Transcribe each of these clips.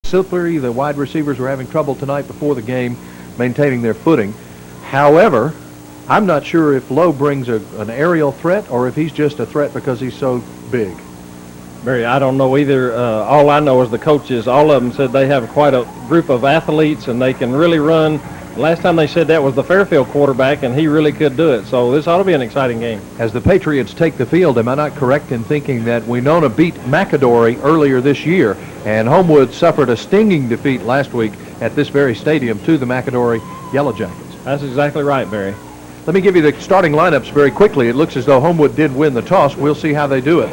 Slippery. The wide receivers were having trouble tonight before the game maintaining their footing. However, I'm not sure if Lowe brings an aerial threat or if he's just a threat because he's so big. Barry, I don't know either. All I know is the coaches, all of them said they have quite a group of athletes and they can really run. Last time they said that was the Fairfield quarterback, and he really could do it. So this ought to be an exciting game. As the Patriots take the field, am I not correct in thinking that Wenonah beat McAdory earlier this year, and Homewood suffered a stinging defeat last week at this very stadium to the McAdory Yellow Jackets? That's exactly right, Barry. Let me give you the starting lineups very quickly. It looks as though Homewood did win the toss. We'll see how they do it,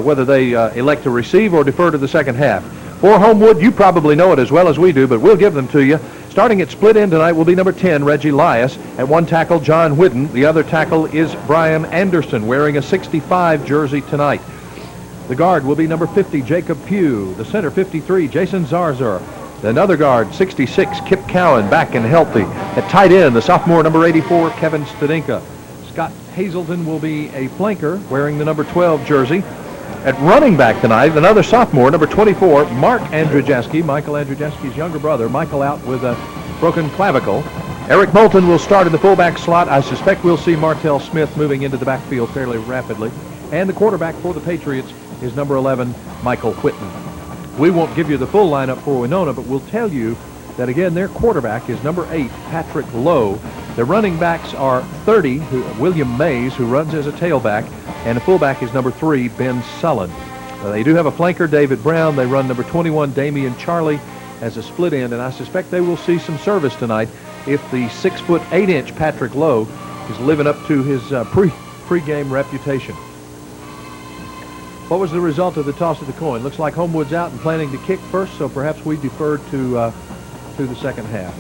whether they elect to receive or defer to the second half. For Homewood, you probably know it as well as we do, but we'll give them to you. Starting at split end tonight will be number 10, Reggie Lias. At one tackle, John Whidden. The other tackle is Brian Anderson, wearing a 65 jersey tonight. The guard will be number 50, Jacob Pugh. The center, 53, Jason Zarzar. Another guard, 66, Kip Cowan, back and healthy. At tight end, the sophomore, number 84, Kevin Stadinka. Scott Hazelton will be a flanker, wearing the number 12 jersey. At running back tonight, another sophomore, number 24, Mark Andrzejewski, Michael Andrzejewski's younger brother. Michael out with a broken clavicle. Eric Moulton will start in the fullback slot. I suspect we'll see Martell Smith moving into the backfield fairly rapidly. And the quarterback for the Patriots is number 11, Michael Whitman. We won't give you the full lineup for Wenonah, but we'll tell you that, again, their quarterback is number 8, Patrick Lowe. The running backs are 30, William Mays, who runs as a tailback, and the fullback is number 3, Ben Sullen. They do have a flanker, David Brown. They run number 21, Damian Charlie, as a split end, and I suspect they will see some service tonight if the 6' 8" Patrick Lowe is living up to his pre-game reputation. What was the result of the toss of the coin? Looks like Homewood's out and planning to kick first, so perhaps we defer to the second half.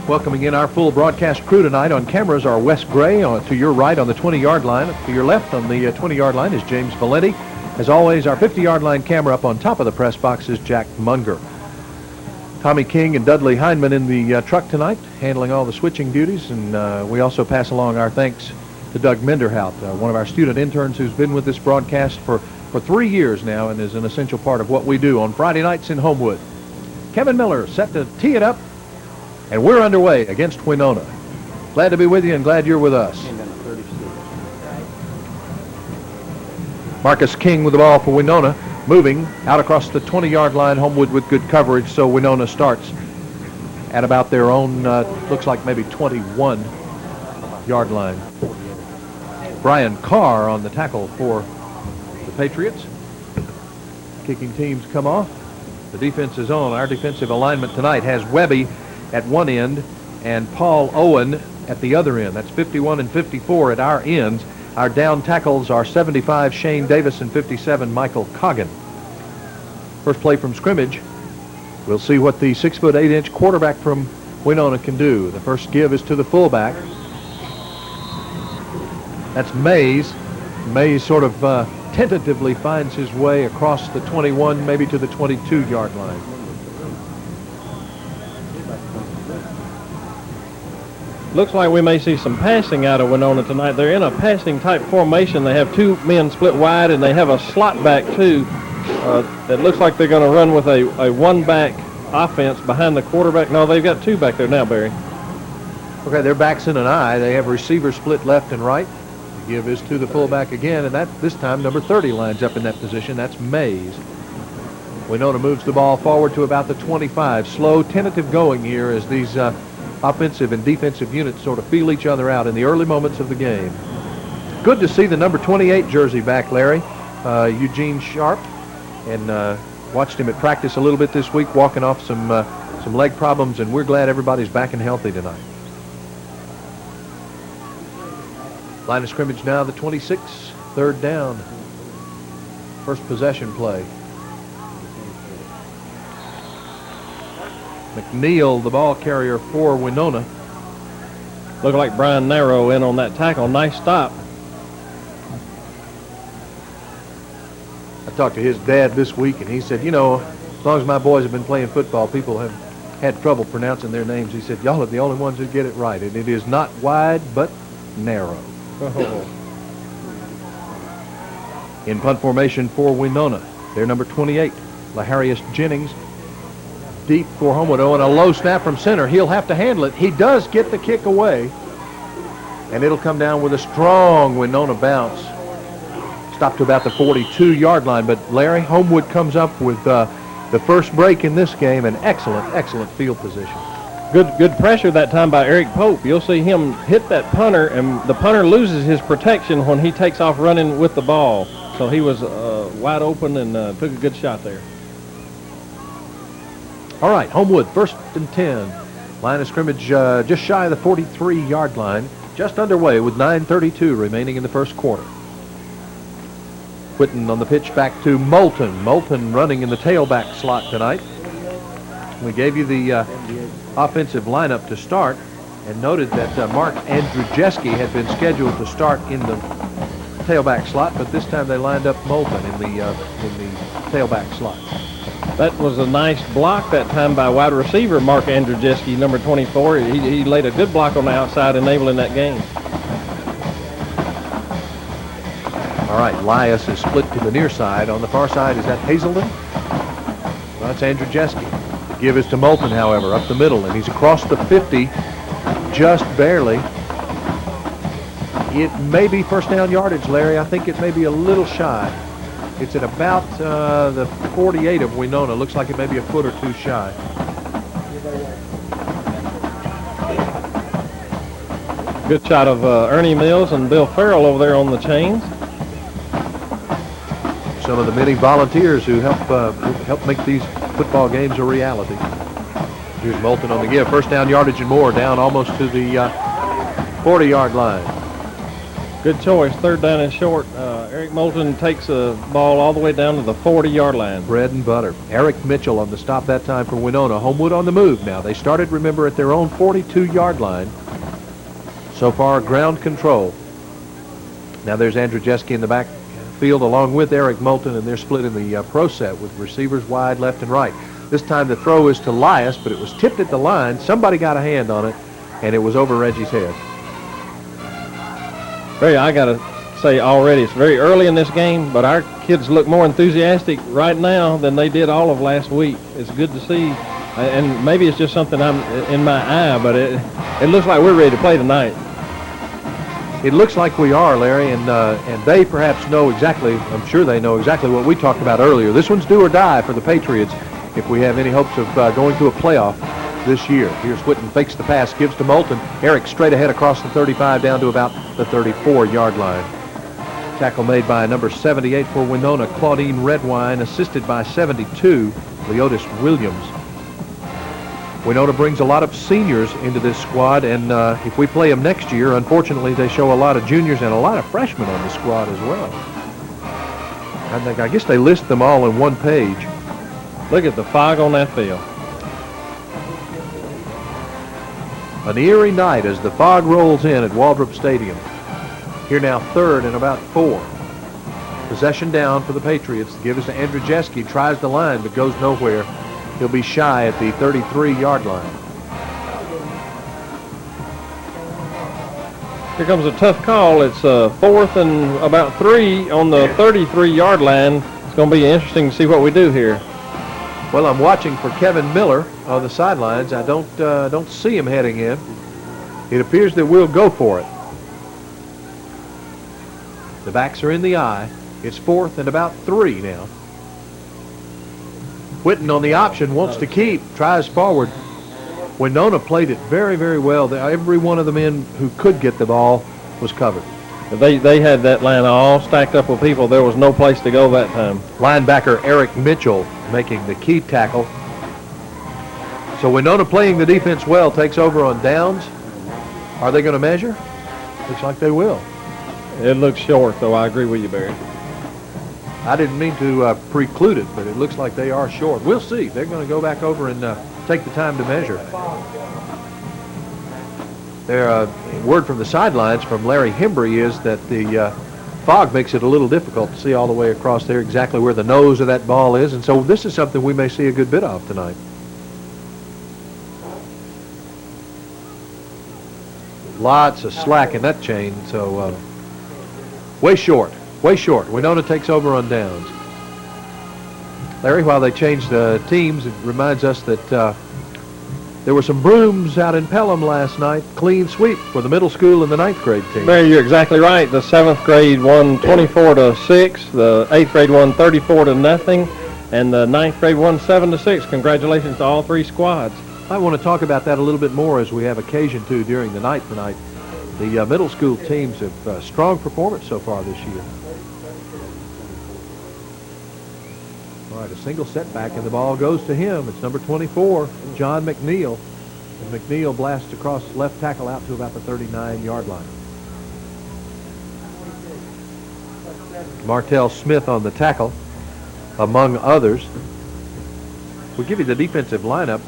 Welcoming in our full broadcast crew tonight. On cameras are Wes Gray to your right on the 20-yard line. To your left on the 20-yard line is James Valenti. As always, our 50-yard line camera up on top of the press box is Jack Munger. Tommy King and Dudley Hindman in the truck tonight, handling all the switching duties, and we also pass along our thanks to Doug Menderhout, one of our student interns who's been with this broadcast for 3 years now and is an essential part of what we do on Friday nights in Homewood. Kevin Miller set to tee it up, and we're underway against Wenonah. Glad to be with you and glad you're with us. Marcus King with the ball for Wenonah, moving out across the 20-yard line. Homewood with good coverage, so Wenonah starts at about their own, looks like maybe 21-yard line. Brian Carr on the tackle for the Patriots. Kicking teams come off. The defense is on. Our defensive alignment tonight has Webby at one end and Paul Owen at the other end. That's 51 and 54 at our ends. Our down tackles are 75 Shane Davis and 57 Michael Coggin. First play from scrimmage. We'll see what the 6' 8" quarterback from Wenonah can do. The first give is to the fullback. That's Mays. Mays sort of tentatively finds his way across the 21, maybe to the 22-yard line. Looks like we may see some passing out of Wenonah tonight. They're in a passing type formation. They have 2 men split wide, and they have a slot back too. It looks like they're going to run with a one-back offense behind the quarterback. No, they've got 2 back there now, Barry. Okay, their backs in an eye. They have receivers split left and right. The give is to the fullback again, and that this time number 30 lines up in that position. That's Mays. Wenonah moves the ball forward to about the 25. Slow, tentative going here as these offensive and defensive units sort of feel each other out in the early moments of the game. Good to see the number 28 jersey back, Larry. Eugene Sharp, and watched him at practice a little bit this week, walking off some leg problems, and we're glad everybody's back and healthy tonight. Line of scrimmage now, the 26, third down. First possession play. McNeil, the ball carrier for Wenonah. Looked like Brian Narrow in on that tackle. Nice stop. I talked to his dad this week, and he said, you know, as long as my boys have been playing football, people have had trouble pronouncing their names. He said, y'all are the only ones who get it right, and it is not wide, but narrow. In punt formation for Wenonah, Their number 28, Laharius Jennings, deep for Homewood. Oh, and a low snap from center. He'll have to handle it. He does get the kick away, and it'll come down with a strong Wenonah bounce. Stopped to about the 42-yard line, but Larry, Homewood comes up with the first break in this game, and excellent field position. Good pressure that time by Eric Pope. You'll see him hit that punter, and the punter loses his protection when he takes off running with the ball. So he was wide open and took a good shot there. All right, Homewood, 1st and 10. Line of scrimmage just shy of the 43-yard line. Just underway with 9:32 remaining in the first quarter. Whitten on the pitch back to Moulton. Moulton running in the tailback slot tonight. We gave you the offensive lineup to start and noted that Mark Andrzejewski had been scheduled to start in the tailback slot, but this time they lined up Moulton in the tailback slot. That was a nice block that time by wide receiver Mark Andrzejewski, number 24. He laid a good block on the outside, enabling that gain. All right, Lias is split to the near side. On the far side, is that Hazelden? Well, that's Andrzejewski. Give is to Moulton, however, up the middle, and he's across the 50, just barely. It may be first down yardage, Larry. I think it may be a little shy. It's at about the 48 of Wenonah. Looks like it may be a foot or two shy. Good shot of Ernie Mills and Bill Farrell over there on the chains. Some of the many volunteers who help make these football games a reality. Here's Moulton on the give. First down yardage and more, down almost to the 40-yard line. Good choice. 3rd down and short. Eric Moulton takes the ball all the way down to the 40-yard line. Bread and butter. Eric Mitchell on the stop that time for Wenonah. Homewood on the move now. They started, remember, at their own 42-yard line. So far, ground control. Now there's Andrzejewski in the backfield along with Eric Moulton, and they're split in the pro set with receivers wide left and right. This time the throw is to Lias, but it was tipped at the line. Somebody got a hand on it, and it was over Reggie's head. I got to say already, it's very early in this game, but our kids look more enthusiastic right now than they did all of last week. It's good to see, and maybe it's just something I'm in my eye, but it looks like we're ready to play tonight. It looks like we are, Larry, and they perhaps know exactly, I'm sure they know exactly what we talked about earlier. This one's do or die for the Patriots if we have any hopes of going to a playoff this year. Here's Whitten, fakes the pass, gives to Moulton. Eric straight ahead across the 35 down to about the 34-yard line. Tackle made by number 78 for Wenonah, Claudine Redwine, assisted by 72, Leotis Williams. Wenonah brings a lot of seniors into this squad, and if we play them next year, unfortunately, they show a lot of juniors and a lot of freshmen on the squad as well. I guess they list them all in one page. Look at the fog on that field. An eerie night as the fog rolls in at Waldrop Stadium. Here now 3rd and about 4. Possession down for the Patriots. The give is to Andrzejewski. Tries the line but goes nowhere. He'll be shy at the 33-yard line. Here comes a tough call. It's 4th and about 3 on the 33-yard line. It's going to be interesting to see what we do here. Well, I'm watching for Kevin Miller on the sidelines. I don't see him heading in. It appears that we'll go for it. The backs are in the eye. It's 4th and about 3 now. Whitten on the option, wants to keep, tries forward. Wenonah played it very, very well. Every one of the men who could get the ball was covered. They had that line all stacked up with people. There was no place to go that time. Linebacker Eric Mitchell making the key tackle. So Wenonah playing the defense well, takes over on downs. Are they going to measure? Looks like they will. It looks short, though. I agree with you, Barry. I didn't mean to preclude it, but it looks like they are short. We'll see. They're going to go back over and take the time to measure. Word from the sidelines from Larry Hembry is that the fog makes it a little difficult to see all the way across there exactly where the nose of that ball is, and so this is something we may see a good bit of tonight. Lots of slack in that chain, so way short. Wenonah takes over on downs. Larry, while they changed the teams, it reminds us that there were some brooms out in Pelham last night. Clean sweep for the middle school and the 9th grade team. Barry, you're exactly right. The 7th grade won 24-6. The 8th grade won 34-0. And the 9th grade won 7-6. Congratulations to all three squads. I want to talk about that a little bit more as we have occasion to during the night tonight. The middle school teams have strong performance so far this year. All right, a single setback, and the ball goes to him. It's number 24, John McNeil. And McNeil blasts across left tackle out to about the 39-yard line. Martell Smith on the tackle, among others. We'll give you the defensive lineup.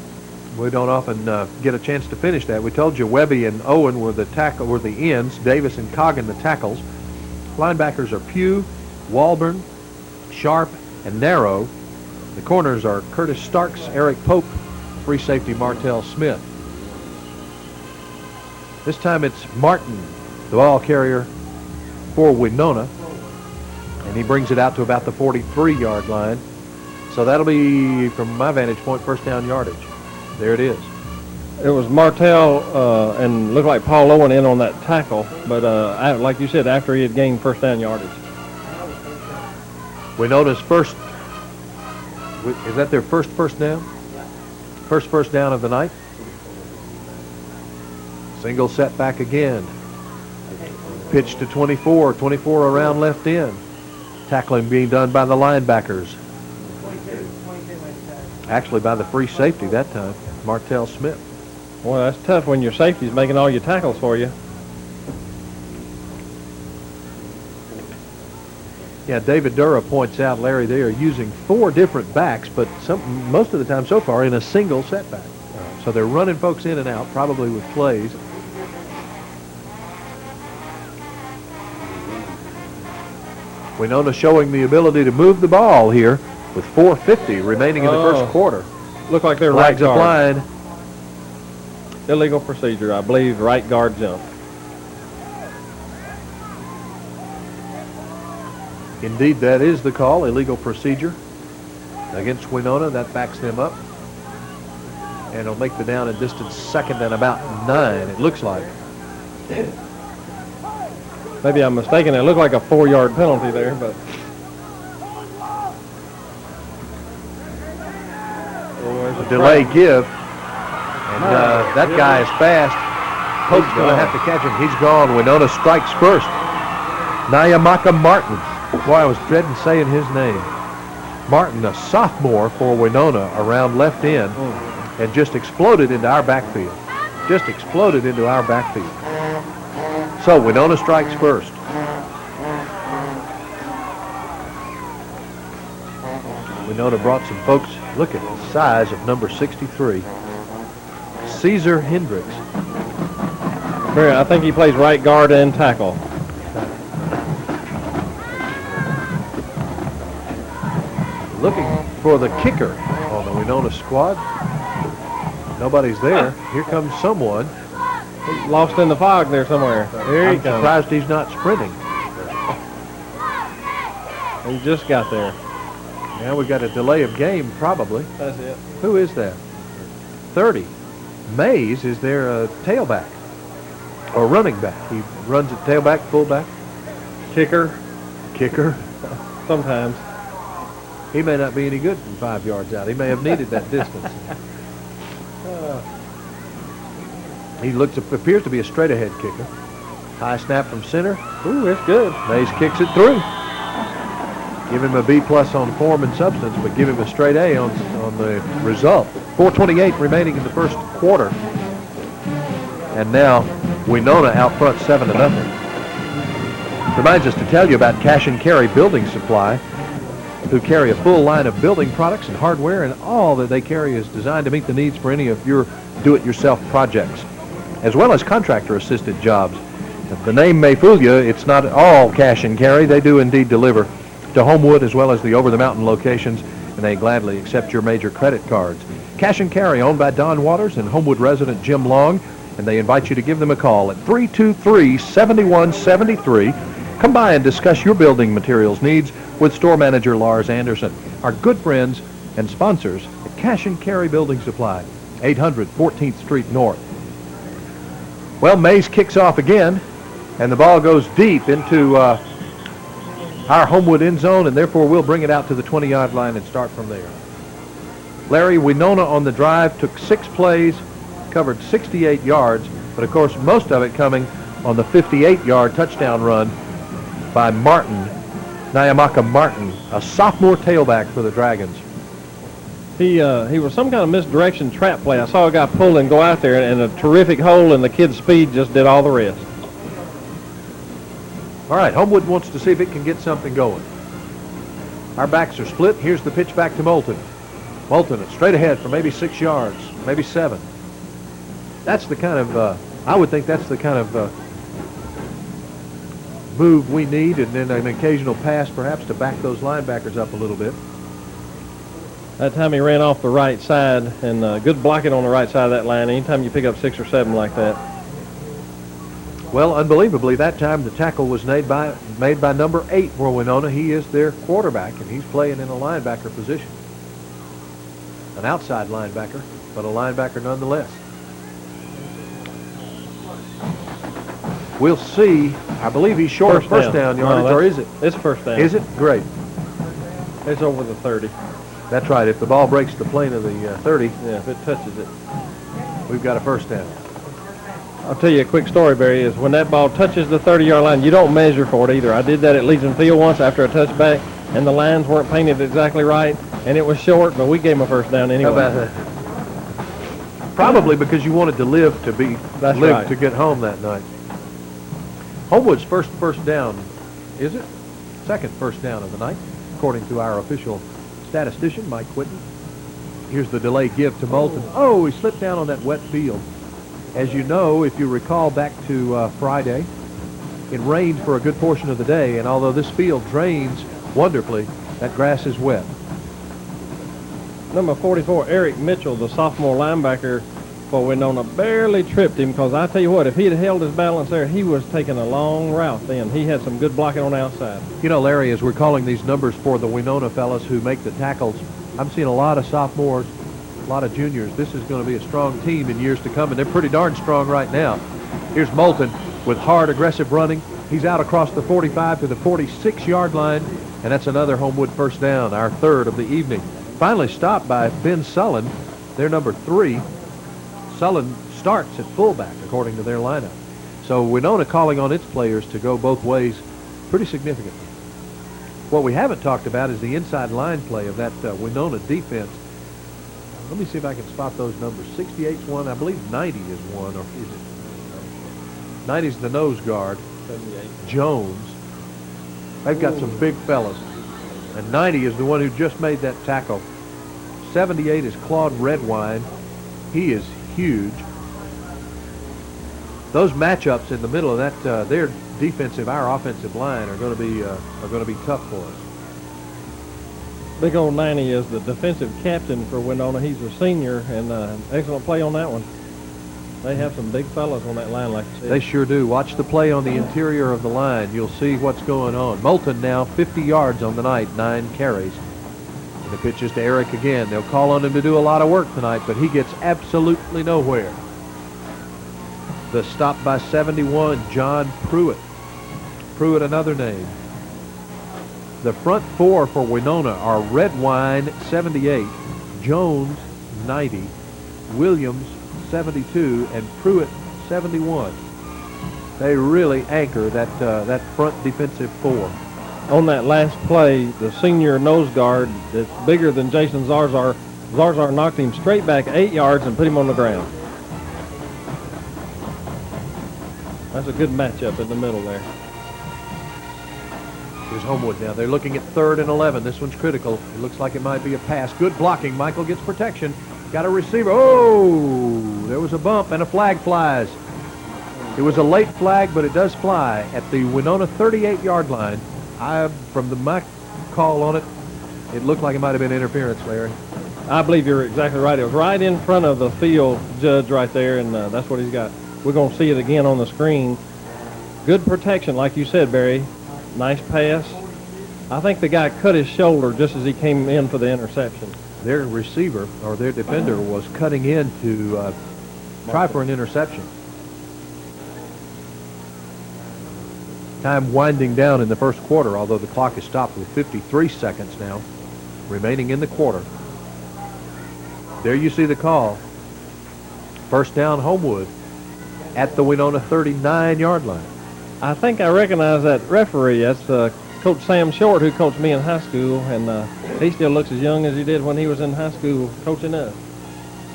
We don't often get a chance to finish that. We told you Webby and Owen were the ends, Davis and Coggin the tackles. Linebackers are Pugh, Walburn, Sharp, and Narrow. The corners are Curtis Starks, Eric Pope, free safety Martell Smith. This time it's Martin, the ball carrier for Wenonah, and he brings it out to about the 43-yard line. So that'll be, from my vantage point, first down yardage. There it is. It was Martell and looked like Paul Owen in on that tackle, but like you said, after he had gained first down yardage. Wenonah's first, is that their first down? First down of the night. Single setback again. Pitch to 24 around left end. Tackling being done by the linebackers. Actually by the free safety that time, Martell Smith. Boy, that's tough when your safety's making all your tackles for you. Yeah, David Dura points out, Larry, they are using 4 different backs, but most of the time so far in a single setback. So they're running folks in and out, probably with plays. Wenonah showing the ability to move the ball here with 4:50 remaining in the first quarter. Look like they're Flags right guard. applied. Illegal procedure, I believe, right guard jump. Indeed, that is the call, illegal procedure against Wenonah. That backs them up. And it'll make the down and distance second and about 9, it looks like. Maybe I'm mistaken. It looked like a 4-yard penalty there, but A delay give. And that guy is fast. Pope's going to have to catch him. He's gone. Wenonah strikes first. Nyamaka Martin. Boy, I was dreading saying his name. Martin, a sophomore for Wenonah, around left end, and just exploded into our backfield. Just exploded into our backfield. So Wenonah strikes first. Wenonah brought some folks. Look at the size of number 63. Caesar Hendricks. I think he plays right guard and tackle. Looking for the kicker on the Wenonah squad. Nobody's there. Here comes someone. He's lost in the fog there somewhere. There he I'm comes. surprised he's not sprinting. He just got there. Now we got a delay of game, probably. That's it. Who is that? 30. Mays is their tailback or running back. He runs at tailback, fullback, Kicker, sometimes. He may not be any good from 5 yards out. He may have needed that distance. He appears to be a straight ahead kicker. High snap from center. Ooh, it's good. Mays kicks it through. Give him a B+ on form and substance, but give him a straight A on the result. 4:28 remaining in the first quarter. And now Wenonah out front 7-0. Reminds us to tell you about Cash and Carry Building Supply, who carry a full line of building products and hardware, and all that they carry is designed to meet the needs for any of your do-it-yourself projects, as well as contractor-assisted jobs. If the name may fool you, it's not all Cash and Carry. They do indeed deliver to Homewood as well as the over-the-mountain locations, and they gladly accept your major credit cards. Cash and Carry, owned by Don Waters and Homewood resident Jim Long, and they invite you to give them a call at 323-7173. Come by and discuss your building materials needs with store manager Lars Anderson, our good friends and sponsors at Cash and Carry Building Supply, 800 14th Street North. Well, Mays kicks off again, and the ball goes deep into our Homewood end zone, and therefore we'll bring it out to the 20-yard line and start from there. Larry, Wenonah on the drive took 6 plays, covered 68 yards, but of course most of it coming on the 58-yard touchdown run by Nyamaka Martin, a sophomore tailback for the Dragons. He was some kind of misdirection trap play. I saw a guy pull and go out there, and a terrific hole, and the kid's speed just did all the rest. All right, Homewood wants to see if it can get something going. Our backs are split. Here's the pitch back to Moulton. Moulton straight ahead for maybe 6 yards, maybe 7. That's the kind of, I would think that's the kind of move we need, and then an occasional pass perhaps to back those linebackers up a little bit. That time he ran off the right side, and good blocking on the right side of that line. Anytime you pick up 6 or 7 like that. Well, unbelievably, that time the tackle was made by number 8 for Wenonah. He is their quarterback, and he's playing in a linebacker position. An outside linebacker, but a linebacker nonetheless. We'll see. I believe he's short of first down yardage, or is it? It's first down. Is it? Great. It's over the 30. That's right. If the ball breaks the plane of the 30, Yeah, if it touches it. we've got a first down. I'll tell you a quick story, Barry, is when that ball touches the 30-yard line, you don't measure for it either. I did that at Legion Field once after a touchback, and the lines weren't painted exactly right, and it was short, but we gave him a first down anyway. How about that? Probably because you wanted to live right. to get home that night. Homewood's first down, is it? Second first down of the night, according to our official statistician, Mike Quinton. Here's the delay give to Moulton. Oh, he slipped down on that wet field. As you know, if you recall back to Friday, it rained for a good portion of the day, and although this field drains wonderfully, that grass is wet. Number 44, Eric Mitchell, the sophomore linebacker for Wenonah, barely tripped him, because I tell you what, if he had held his balance there, he was taking a long route then. He had some good blocking on the outside. You know, Larry, as we're calling these numbers for the Wenonah fellas who make the tackles, I'm seeing a lot of sophomores, a lot of juniors. This is going to be a strong team in years to come, and they're pretty darn strong right now. Here's Moulton with hard, aggressive running. He's out across the 45 to the 46-yard line, and that's another Homewood first down, our third of the evening. Finally stopped by Ben Sullen, their number 3. Sullen starts at fullback, according to their lineup. So Wenonah calling on its players to go both ways pretty significantly. What we haven't talked about is the inside line play of that Wenonah defense. Let me see if I can spot those numbers. 68's one, I believe 90 is one, or is it? 90's the nose guard. 78. Jones. They've got some big fellas. And 90 is the one who just made that tackle. 78 is Claude Redwine. He is huge. Those matchups in the middle of that, their defensive, our offensive line are going to be tough for us. Big old 90 is the defensive captain for Wenonah. He's a senior, and excellent play on that one. They have some big fellas on that line, like you said. They sure do. Watch the play on the interior of the line. You'll see what's going on. Moulton now 50 yards on the night, 9 carries. And the pitch is to Eric again. They'll call on him to do a lot of work tonight, but he gets absolutely nowhere. The stop by 71, John Pruitt. Pruitt, another name. The front 4 for Wenonah are Redwine, 78, Jones, 90, Williams, 72, and Pruitt, 71. They really anchor that front defensive 4. On that last play, the senior nose guard that's bigger than Jason Zarzar knocked him straight back 8 yards and put him on the ground. That's a good matchup in the middle there. Here's Homewood now. They're looking at 3rd and 11. This one's critical. It looks like it might be a pass. Good blocking. Michael gets protection. Got a receiver. Oh, there was a bump and a flag flies. It was a late flag, but it does fly at the Wenonah 38-yard line. From my call on it, it looked like it might have been interference, Larry. I believe you're exactly right. It was right in front of the field judge right there, and that's what he's got. We're going to see it again on the screen. Good protection, like you said, Barry. Nice pass. I think the guy cut his shoulder just as he came in for the interception. Their receiver, or their defender, was cutting in to try for an interception. Time winding down in the first quarter, although the clock is stopped with 53 seconds now remaining in the quarter. There you see the call. First down, Homewood at the Wenonah 39-yard line. I think I recognize that referee. That's Coach Sam Short, who coached me in high school, and he still looks as young as he did when he was in high school coaching us.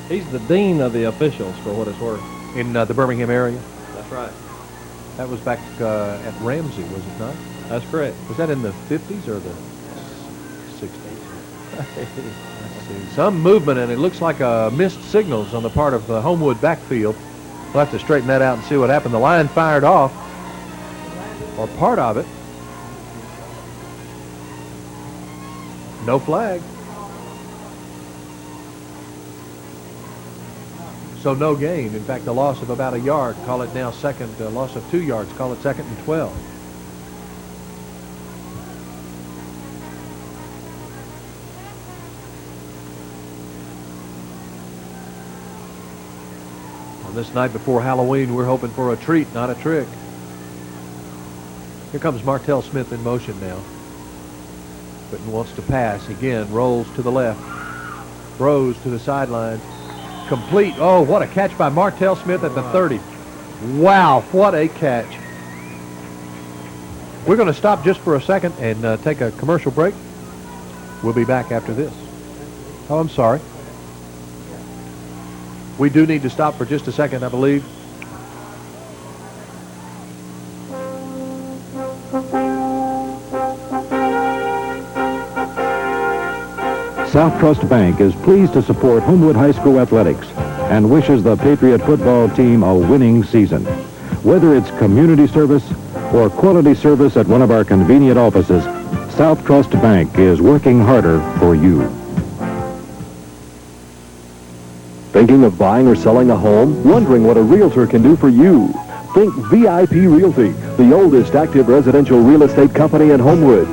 He's the dean of the officials, for what it's worth. In the Birmingham area? That's right. That was back at Ramsey, was it not? That's correct. Was that in the 50s or the 60s? Let's see. Some movement, and it looks like missed signals on the part of the Homewood backfield. We'll have to straighten that out and see what happened. The line fired off, or part of it. No flag. So no gain. In fact, a loss of about a yard. Call it now second, loss of 2 yards. Call it 2nd and 12. On this night before Halloween, we're hoping for a treat, not a trick. Here comes Martell Smith in motion now. Whitten wants to pass. Again, rolls to the left. Throws to the sideline. Complete. Oh, what a catch by Martell Smith at the 30. Wow, what a catch. We're going to stop just for a second and take a commercial break. We'll be back after this. Oh, I'm sorry. We do need to stop for just a second, I believe. South Trust Bank is pleased to support Homewood High School athletics and wishes the Patriot football team a winning season. Whether it's community service or quality service at one of our convenient offices, South Trust Bank is working harder for you. Thinking of buying or selling a home? Wondering what a realtor can do for you? Think VIP Realty, the oldest active residential real estate company in Homewood.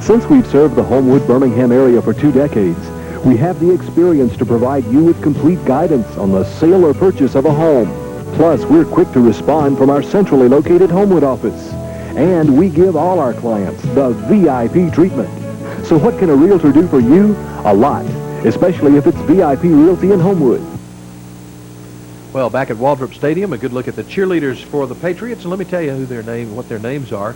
Since we've served the Homewood, Birmingham area for 2 decades, we have the experience to provide you with complete guidance on the sale or purchase of a home. Plus, we're quick to respond from our centrally located Homewood office. And we give all our clients the VIP treatment. So what can a realtor do for you? A lot, especially if it's VIP Realty in Homewood. Well, back at Waldrop Stadium, a good look at the cheerleaders for the Patriots. And let me tell you what their names are.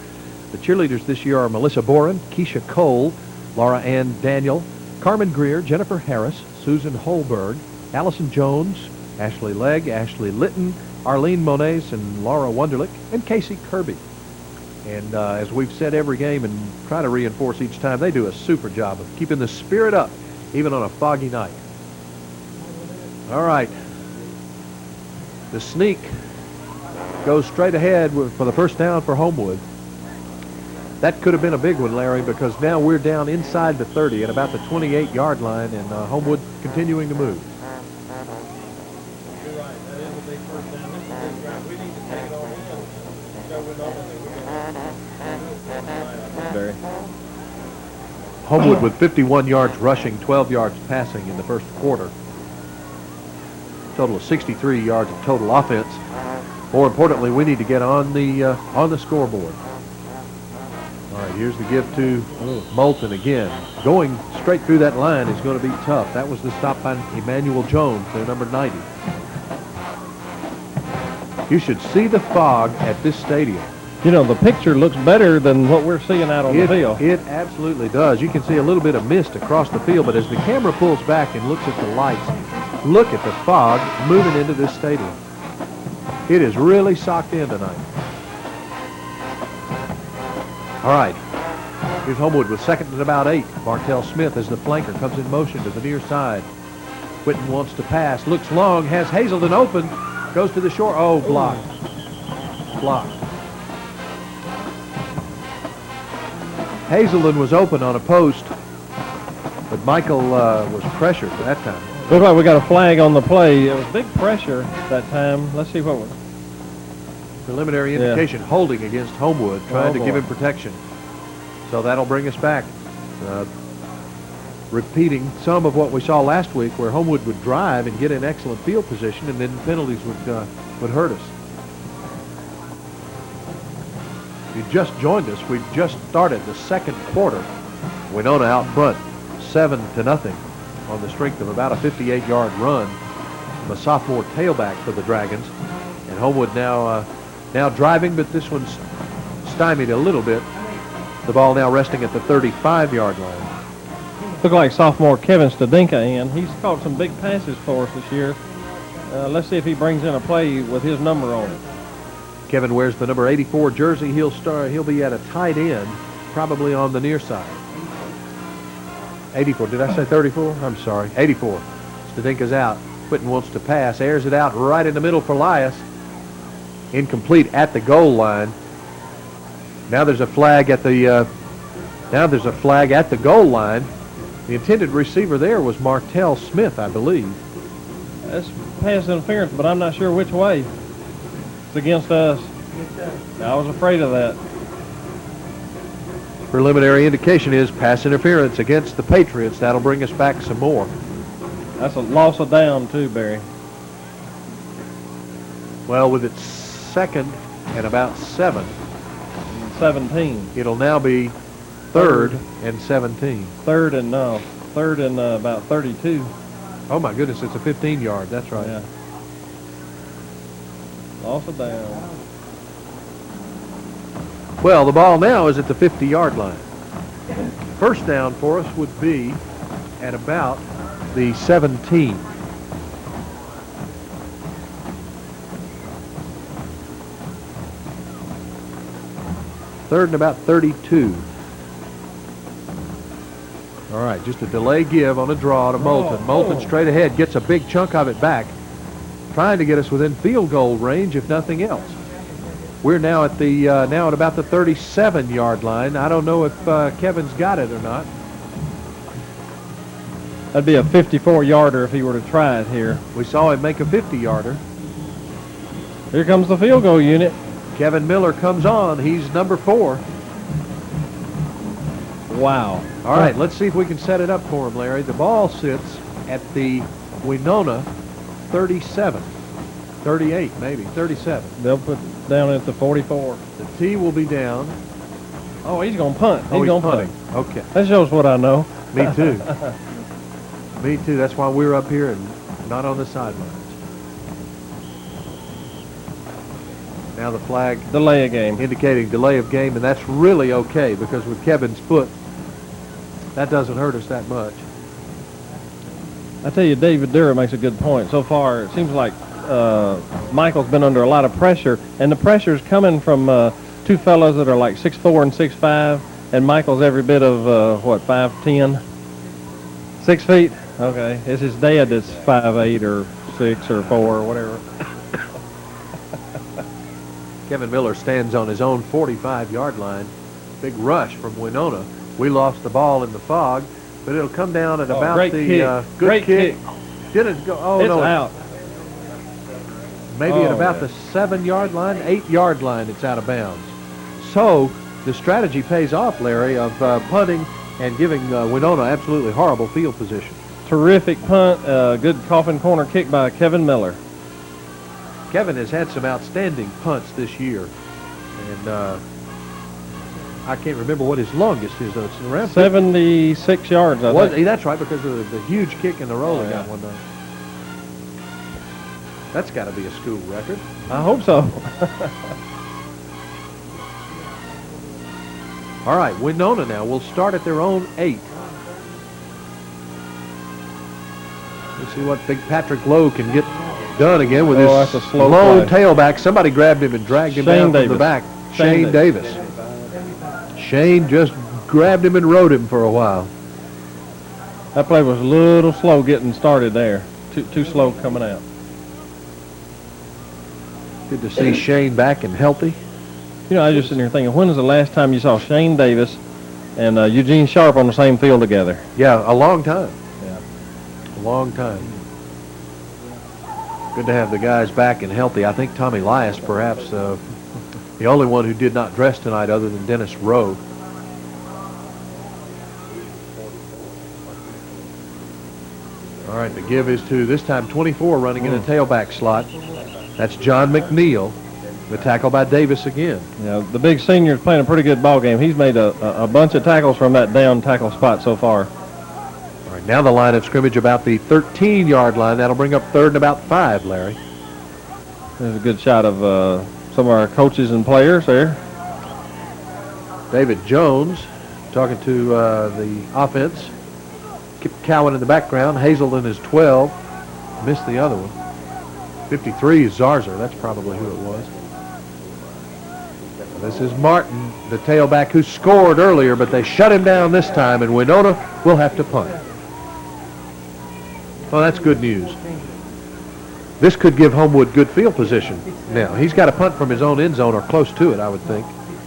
The cheerleaders this year are Melissa Boren, Keisha Cole, Laura Ann Daniel, Carmen Greer, Jennifer Harris, Susan Holberg, Allison Jones, Ashley Legg, Ashley Litton, Arlene Moniz, and Laura Wunderlich, and Casey Kirby. And as we've said every game and try to reinforce each time, they do a super job of keeping the spirit up, even on a foggy night. All right. The sneak goes straight ahead for the first down for Homewood. That could have been a big one, Larry, because now we're down inside the 30 at about the 28-yard line, and Homewood continuing to move. You're right. That is a big first down. This is a big drive. We need to take it all in. So we know that we can. Homewood with 51 yards rushing, 12 yards passing in the first quarter. Total of 63 yards of total offense. More importantly, we need to get on the scoreboard. All right, here's the give to Moulton again. Going straight through that line is going to be tough. That was the stop by Emmanuel Jones, their number 90. You should see the fog at this stadium. You know, the picture looks better than what we're seeing out on the field. It absolutely does. You can see a little bit of mist across the field, but as the camera pulls back and looks at the lights, look at the fog moving into this stadium. It is really socked in tonight. All right, here's Homewood with 2nd and about 8. Martell Smith as the flanker comes in motion to the near side. Whitten wants to pass, looks long, has Hazelden open, goes to the shore. Oh, blocked. Blocked. Hazelden was open on a post, but Michael was pressured that time. Looks like we got a flag on the play. It was big pressure that time. Let's see what was. Preliminary indication, holding against Homewood, trying to give him protection. So that'll bring us back, repeating some of what we saw last week, where Homewood would drive and get in excellent field position, and then penalties would hurt us. If you just joined us, we've just started the second quarter. Wenonah out front, 7-0, on the strength of about a 58-yard run from a sophomore tailback for the Dragons. And Homewood now driving, but this one's stymied a little bit. The ball now resting at the 35-yard line. Look like sophomore Kevin Stadenka in. He's caught some big passes for us this year. Let's see if he brings in a play with his number on it. Kevin wears the number 84 jersey. He'll be at a tight end, probably on the near side. 84. Did I say 34? I'm sorry. 84. Stadenka's out. Quinton wants to pass. Airs it out right in the middle for Elias. Incomplete at the goal line. Now there's a flag at the goal line. The intended receiver there was Martell Smith, I believe. That's pass interference, but I'm not sure which way. It's against us. I was afraid of that. Preliminary indication is pass interference against the Patriots. That'll bring us back some more. That's a loss of down too, Barry. Well, with its second and about 7. 17. It'll now be third and 17. Third and about 32. Oh my goodness, it's a 15-yard. That's right. Yeah. Loss of down. Well, the ball now is at the 50-yard line. First down for us would be at about the 17. Third and about 32. All right, just a delay give on a draw to Moulton. Moulton straight ahead, gets a big chunk of it back, trying to get us within field goal range, if nothing else. We're now at the now at about the 37-yard line. I don't know if Kevin's got it or not. That'd be a 54-yarder if he were to try it here. We saw him make a 50-yarder. Here comes the field goal unit. Kevin Miller comes on. He's number 4. Wow. All right, let's see if we can set it up for him, Larry. The ball sits at the Wenonah 37, 38 maybe, 37. They'll put down at the 44. The tee will be down. Oh, he's going to punt. He's going to punting. punt. Okay. That shows what I know. Me too. Me too. That's why we're up here and not on the sidelines. Now the flag Delay a game. indicating delay of game, and that's really okay because with Kevin's foot, that doesn't hurt us that much. I tell you, David Durr makes a good point. So far, it seems like Michael's been under a lot of pressure, and the pressure's coming from two fellows that are like 6'4" and 6'5", and Michael's every bit of, 5'10", 6 feet? Okay. It's his dad that's 5'8", or 6, or 4, or whatever. Kevin Miller stands on his own 45-yard line. Big rush from Wenonah. We lost the ball in the fog, but it'll come down at about great the kick. good Great kick. kick. Did it go? Oh, It's no. out. Maybe at Oh, about yeah. the 7-yard line, 8-yard line, it's out of bounds. So the strategy pays off, Larry, of punting and giving Wenonah absolutely horrible field position. Terrific punt. Good coffin corner kick by Kevin Miller. Kevin has had some outstanding punts this year, and I can't remember what his longest is, though. It's around 76 yards, I think. That's right, because of the huge kick in the roll Oh, he got yeah. one night. That's got to be a school record. I hope so. All right, Wenonah now will start at their own 8. Let's see what Big Patrick Lowe can get done again with that's his a slow low play. tailback. Somebody grabbed him and dragged him Shane down from Davis. the back. Shane Shane Davis. Shane just grabbed him and rode him for a while. That play was a little slow getting started there. Too slow coming out. Good to see Shane back and healthy. You know, I was just sitting here thinking, when was the last time you saw Shane Davis and Eugene Sharp on the same field together? Yeah, a long time. Yeah. A long time. Good to have the guys back and healthy. I think Tommy Elias, perhaps the only one who did not dress tonight other than Dennis Rowe. right, the give is to, this time, 24 running in a tailback slot. That's John McNeil. The tackle by Davis again. Yeah, the big senior is playing a pretty good ball game. He's made a bunch of tackles from that down tackle spot so far. All right, now the line of scrimmage about the 13-yard line. That'll bring up third and about 5, Larry. There's a good shot of some of our coaches and players there. David Jones talking to the offense. Kip Cowan in the background. Hazelden is 12. Missed the other one. 53 is Zarzer. That's probably who it was. This is Martin, the tailback who scored earlier, but they shut him down this time, and Wenonah will have to punt. Well, that's good news. This could give Homewood good field position. Now, he's got to punt from his own end zone or close to it, I would think.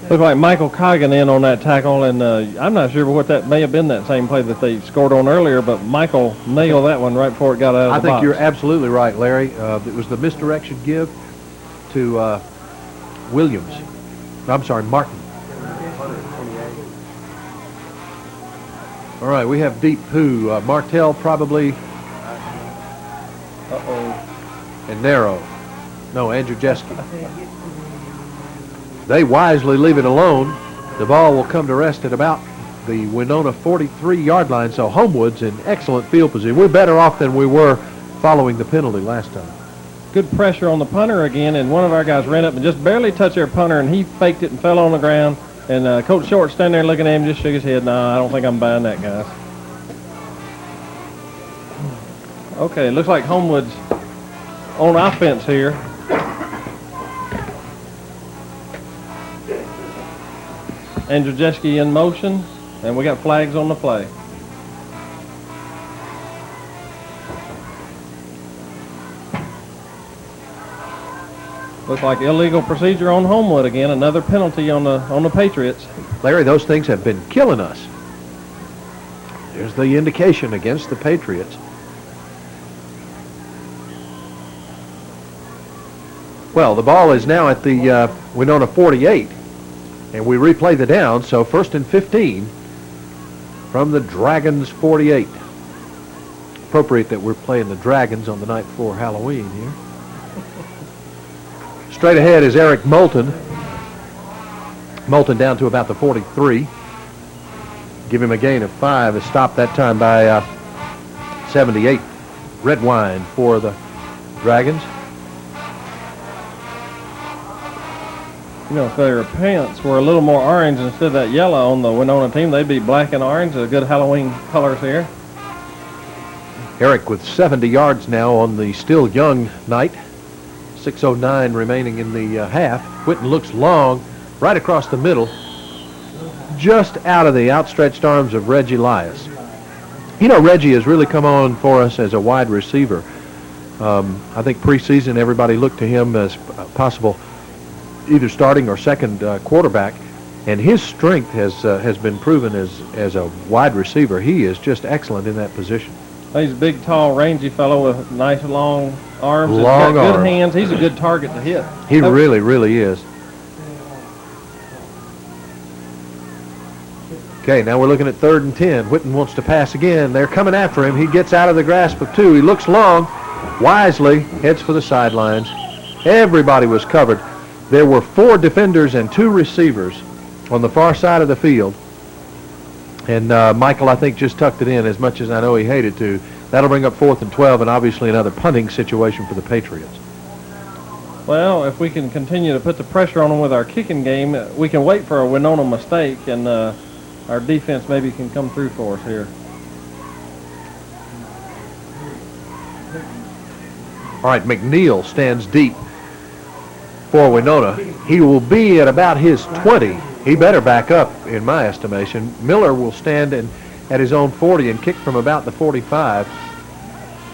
Looked like Michael Coggin in on that tackle, and I'm not sure what that may have been, that same play that they scored on earlier, but Michael nailed that one right before it got out of the box. I think you're absolutely right, Larry. It was the misdirection give to Williams. I'm sorry, Martin. All right, we have deep who? Martell probably. And narrow. No, Andrew Jeske. They wisely leave it alone. The ball will come to rest at about the Wenonah 43-yard line, so Homewood's in excellent field position. We're better off than we were following the penalty last time. Good pressure on the punter again, and one of our guys ran up and just barely touched their punter, and he faked it and fell on the ground. And Coach Short standing there looking at him, just shook his head. No, I don't think I'm buying that, guys. Okay, looks like Homewood's on offense here. Andrew Jeske in motion, and we got flags on the play. Looks like illegal procedure on Homewood again. Another penalty on the Patriots. Larry, those things have been killing us. There's the indication against the Patriots. Well, the ball is now at the Wenonah 48, and we replay the down, so 1st and 15 from the Dragons 48. Appropriate that we're playing the Dragons on the night before Halloween here. Straight ahead is Eric Moulton. Moulton down to about the 43. Give him a gain of 5. Is stopped that time by 78. Red wine for the Dragons. You know, if their pants were a little more orange instead of that yellow on the Wenonah team, they'd be black and orange. Good Halloween colors here. Eric with 70 yards now on the still young night. 6:09 remaining in the half. Whitten looks long, right across the middle, just out of the outstretched arms of Reggie Elias. You know, Reggie has really come on for us as a wide receiver. I think preseason everybody looked to him as possible either starting or second quarterback, and his strength has been proven as a wide receiver. He is just excellent in that position. He's a big, tall, rangy fellow with nice, long arms. Long and got good arms. hands. He's a good target to hit. He really, really is. Okay, now we're looking at 3rd and 10. Whitten wants to pass again. They're coming after him. He gets out of the grasp of 2. He looks long, wisely heads for the sidelines. Everybody was covered. There were 4 defenders and 2 receivers on the far side of the field. And Michael, I think, just tucked it in as much as I know he hated to. That'll bring up 4th and 12 and obviously another punting situation for the Patriots. Well, if we can continue to put the pressure on them with our kicking game, we can wait for a Wenonah mistake, and our defense maybe can come through for us here. All right, McNeil stands deep for Wenonah. He will be at about his 20. He better back up, in my estimation. Miller will stand at his own 40 and kick from about the 45.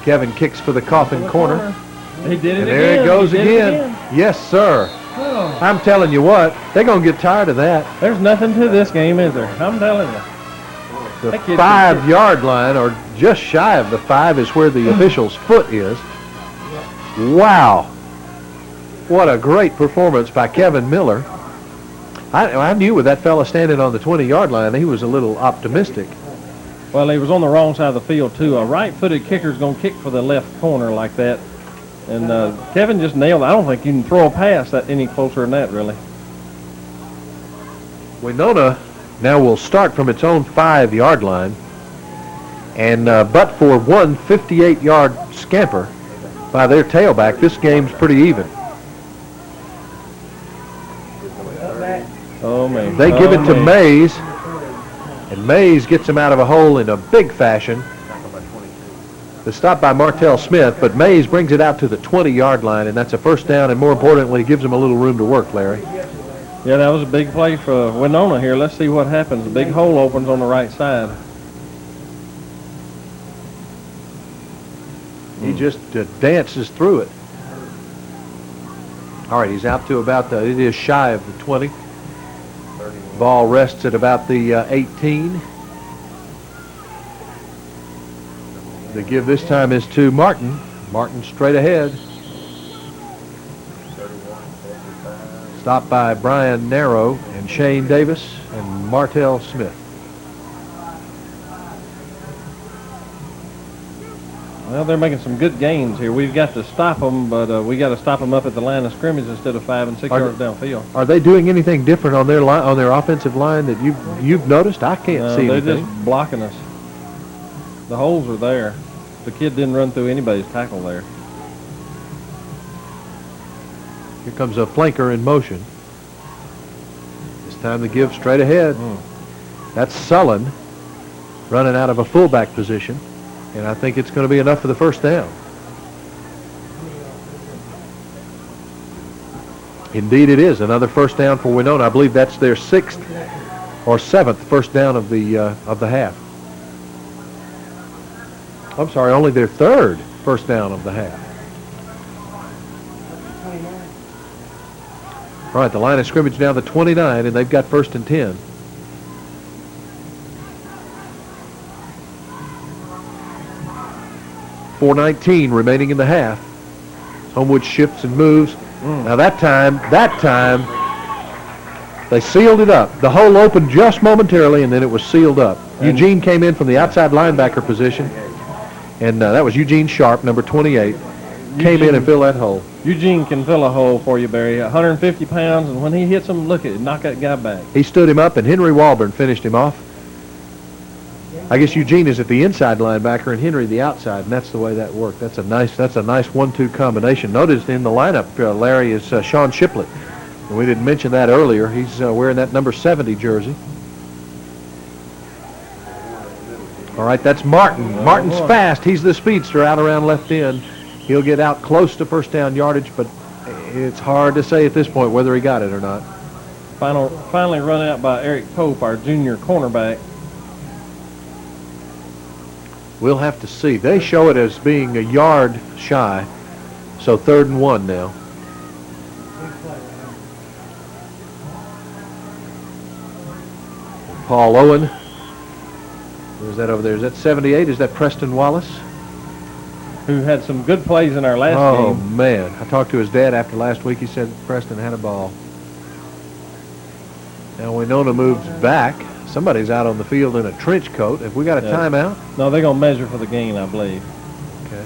Kevin kicks for the coffin corner. He did it And again. there it goes again. Yes, sir. Oh, I'm telling you what, they're going to get tired of that. there's nothing to this game, is there? I'm telling you. The That kid can 5-yard line, or just shy of the 5, is where the official's foot is. Wow. What a great performance by Kevin Miller. I knew with that fella standing on the 20-yard line, he was a little optimistic. Well, he was on the wrong side of the field, too. A right-footed kicker's going to kick for the left corner like that. And Kevin just nailed it. I don't think you can throw a pass that any closer than that, really. Wenonah now will start from its own 5-yard line. And but for one 58-yard scamper by their tailback, this game's pretty even. Oh, man. They give it to Mays, and Mays gets him out of a hole in a big fashion. The stop by Martell Smith, but Mays brings it out to the 20-yard line, and that's a first down, and more importantly, gives him a little room to work, Larry. Yeah, that was a big play for Wenonah here. Let's see what happens. A big hole opens on the right side. He just dances through it. All right, he's out to about it is shy of the 20. Ball rests at about the 18. The give this time is to Martin. Martin straight ahead. Stopped by Brian Narrow and Shane Davis and Martell Smith. Well, they're making some good gains here. We've got to stop them, but we got to stop them up at the line of scrimmage instead of 5 and 6 yards downfield. Are they doing anything different on their line, on their offensive line that you've noticed? I can't see anything. They're just blocking us. The holes are there. The kid didn't run through anybody's tackle there. Here comes a flanker in motion. This time the give straight ahead. That's Sullen running out of a fullback position. And I think it's going to be enough for the first down. Indeed it is. Another first down for Wenonah. I believe that's their 6th or 7th first down of the half. I'm sorry, only their 3rd first down of the half. All right, the line of scrimmage now the 29, and they've got 1st and 10. .419 remaining in the half. Homewood shifts and moves. Now that time, they sealed it up. The hole opened just momentarily, and then it was sealed up. Eugene came in from the outside linebacker position, and that was Eugene Sharp, number 28, came in and filled that hole. Eugene can fill a hole for you, Barry. 150 pounds, and when he hits him, look at it, knock that guy back. He stood him up, and Henry Walburn finished him off. I guess Eugene is at the inside linebacker and Henry the outside, and that's the way that worked. That's a nice 1-2 combination. Notice in the lineup, Larry, is Sean Shipley. And we didn't mention that earlier. He's wearing that number 70 jersey. All right, that's Martin. Martin's fast. He's the speedster out around left end. He'll get out close to first down yardage, but it's hard to say at this point whether he got it or not. Finally run out by Eric Pope, our junior cornerback. We'll have to see. They show it as being a yard shy, so 3rd and 1 now. Paul Owen. Where's that over there? Is that 78? Is that Preston Wallace? Who had some good plays in our last game. Oh, man. I talked to his dad after last week. He said Preston had a ball. Now Wenonah moves back. Somebody's out on the field in a trench coat. Have we got a timeout? No, they're going to measure for the gain, I believe. Okay.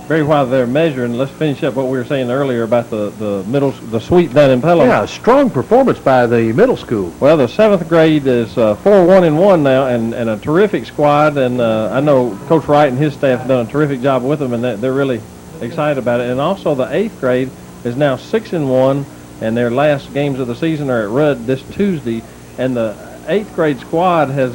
Very while they're measuring, let's finish up what we were saying earlier about the sweep down in Pelham. Yeah, strong performance by the middle school. Well, the 7th grade is 4-1-1 now, and a terrific squad. And I know Coach Wright and his staff have done a terrific job with them, and they're really excited about it. And also the 8th grade is now 6-1. And their last games of the season are at Rudd this Tuesday. And the 8th grade squad has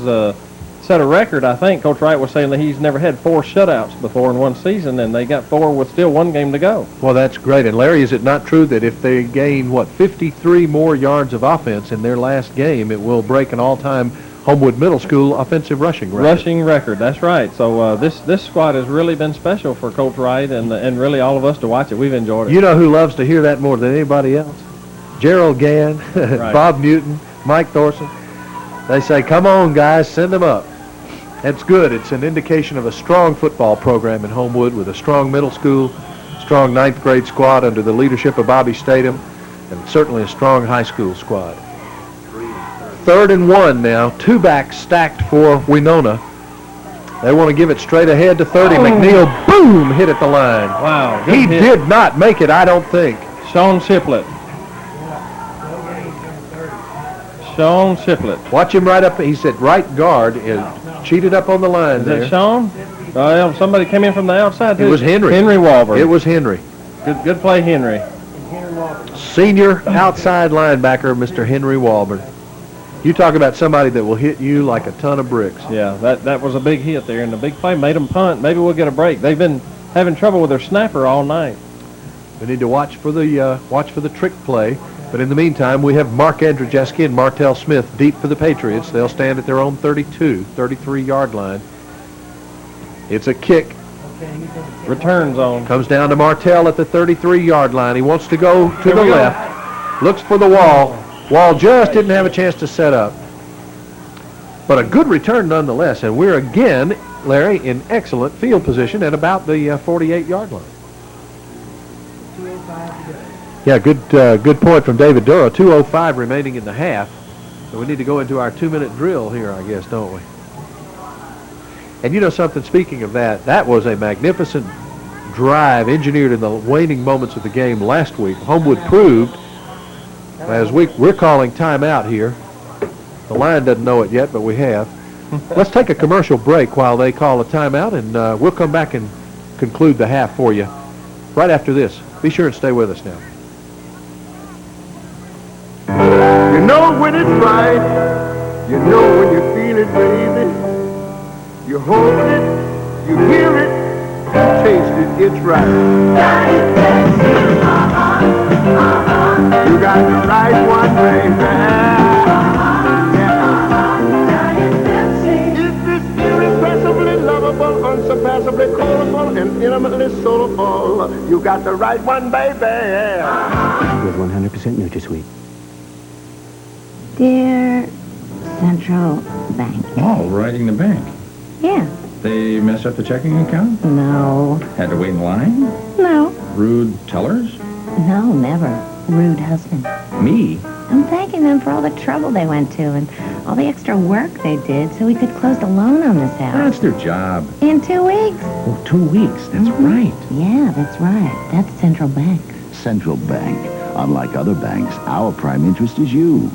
set a record. I think Coach Wright was saying that he's never had 4 shutouts before in one season, and they got 4 with still 1 game to go. Well, that's great. And Larry, is it not true that if they gain, 53 more yards of offense in their last game, it will break an all-time Homewood Middle School offensive rushing record? Rushing record, that's right. So this squad has really been special for Coach Wright and really all of us to watch it. We've enjoyed it. You know who loves to hear that more than anybody else? Gerald Gann, Right. Bob Newton, Mike Thorson. They say, come on, guys, send them up. That's good. It's an indication of a strong football program in Homewood with a strong middle school, strong 9th grade squad under the leadership of Bobby Statham, and certainly a strong high school squad. 3rd and 1 now. 2 backs stacked for Wenonah. They want to give it straight ahead to 30. McNeil, boom, hit at the line. Wow. good He hit. did not make it, I don't think. Sean Shiplett. Sean Shiplett. Watch him right up. He said right guard is cheated up on the line Is there. that Sean? Somebody came in from the outside. It was Henry. Henry Walburn. It was Henry. Good play, Henry. Senior outside linebacker, Mr. Henry Walburn. You talk about somebody that will hit you like a ton of bricks. Yeah, that was a big hit there, and the big play made them punt. Maybe we'll get a break. They've been having trouble with their snapper all night. We need to watch for the trick play. But in the meantime, we have Mark Andrzejewski and Martell Smith deep for the Patriots. They'll stand at their own 33-yard line. It's a kick. Return zone. Comes down to Martell at the 33-yard line. He wants to go to the left. Looks for the wall. Wall just didn't have a chance to set up. But a good return nonetheless. And we're again, Larry, in excellent field position at about the 48-yard line. Yeah, good point from David Duro. 2:05 remaining in the half. So we need to go into our 2-minute drill here, I guess, don't we? And you know something, speaking of that, that was a magnificent drive engineered in the waning moments of the game last week. Homewood proved, as we're calling timeout here. The line doesn't know it yet, but we have. Let's take a commercial break while they call a timeout, and we'll come back and conclude the half for you right after this. Be sure and stay with us now. You know when it's right, you know when you feel it, baby. You hold it, you hear it, you taste it, it's right. You got the right one, baby. If it's irrepressibly lovable, unsurpassably callable, and intimately soulful, you got the right one, baby. With 100% NutraSweet. Dear Central Bank. Oh, writing the bank. Yeah. They messed up the checking account? No. Had to wait in line? No. Rude tellers? No, never. Rude husband. Me? I'm thanking them for all the trouble they went to and all the extra work they did so we could close the loan on this house. That's their job. In 2 weeks. Oh, 2 weeks. That's right. Yeah, that's right. That's Central Bank. Central Bank. Unlike other banks, our prime interest is you.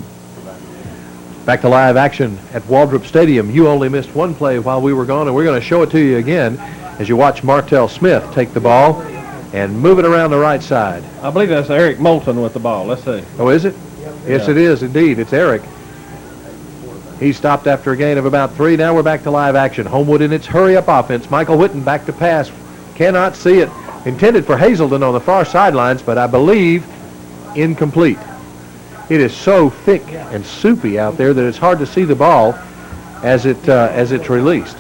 Back to live action at Waldrop Stadium. You only missed one play while we were gone, and we're going to show it to you again as you watch Martell Smith take the ball and move it around the right side. I believe that's Eric Moulton with the ball. Let's see. Oh, is it? Yes, it is indeed. It's Eric. He stopped after a gain of about 3. Now we're back to live action. Homewood in its hurry-up offense. Michael Whitten back to pass. Cannot see it. Intended for Hazelden on the far sidelines, but I believe incomplete. It is so thick and soupy out there that it's hard to see the ball as it's released.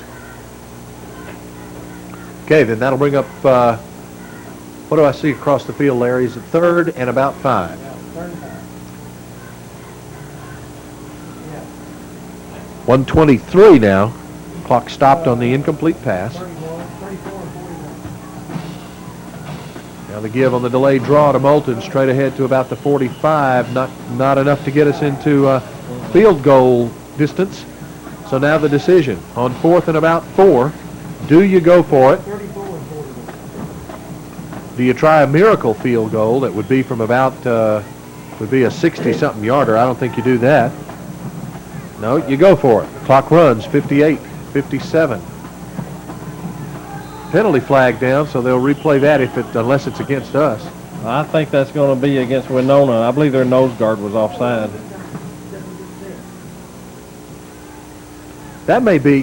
Okay, then that'll bring up, what do I see across the field, Larry? Is it 3rd and about 5? .123 now. Clock stopped on the incomplete pass. Now the give on the delayed draw to Moulton, straight ahead to about the 45. Not enough to get us into field goal distance. So now the decision on 4th and about 4. Do you go for it? Do you try a miracle field goal that would be from about would be a 60-something yarder? I don't think you do that. No, you go for it. Clock runs 58, 57. Penalty flag down, so they'll replay that unless it's against us. I think that's going to be against Wenonah. I believe their nose guard was offside. That may be,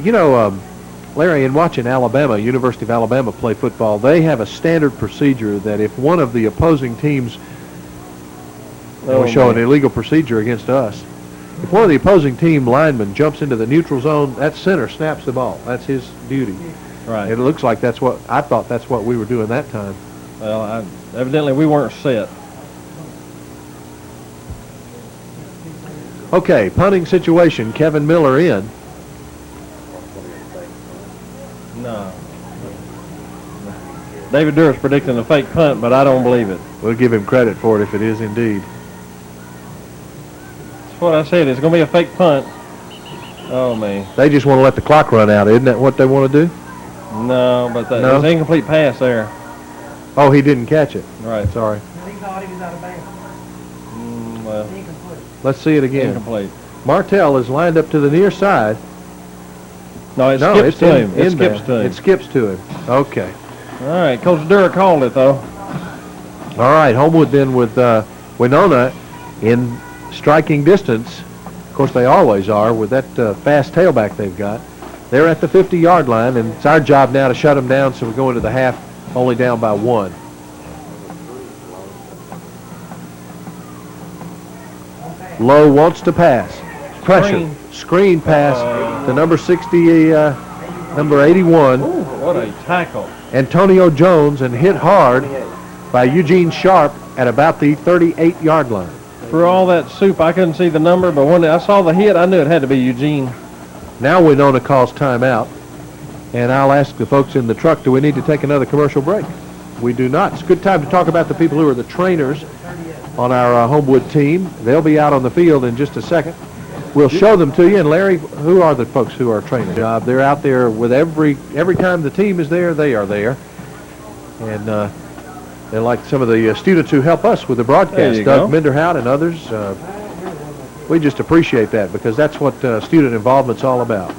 Larry, in watching University of Alabama play football, they have a standard procedure that if one of the opposing teams will show an illegal procedure against us, if one of the opposing team linemen jumps into the neutral zone, that center snaps the ball. That's his duty. Right. It looks like I thought that's what we were doing that time. Well, evidently we weren't set. Okay, punting situation. Kevin Miller in. No. David Durr's predicting a fake punt, but I don't believe it. We'll give him credit for it if it is indeed. That's what I said. It's going to be a fake punt. Oh, man. They just want to let the clock run out. Isn't that what they want to do? No, but No? it was an incomplete pass there. Oh, he didn't catch it. Right. Sorry. He thought he was out of bounds. Well, Incomplete. Let's see it again. incomplete. Martell is lined up to the near side. No, it No, skips it's to him. It in skips there. to him. It skips to him. Okay. All right, Coach Dura called it, though. All right, Homewood then with Wenonah in striking distance. Of course, they always are with that fast tailback they've got. They're at the 50-yard line, and it's our job now to shut them down, so we go into the half only down by 1. Lowe wants to pass. Pressure. Screen pass to number 60, number 81. What a tackle. Antonio Jones, and hit hard by Eugene Sharp at about the 38-yard line. Through all that soup, I couldn't see the number, but when I saw the hit, I knew it had to be Eugene. Now Wenonah calls timeout, and I'll ask the folks in the truck, do we need to take another commercial break? We do not. It's a good time to talk about the people who are the trainers on our Homewood team. They'll be out on the field in just a second. We'll show them to you. And Larry, who are the folks who are training? They're out there with every time the team is there, they are there. And they're like some of the students who help us with the broadcast, Doug Minderhout and others. We just appreciate that because that's what student involvement's all about.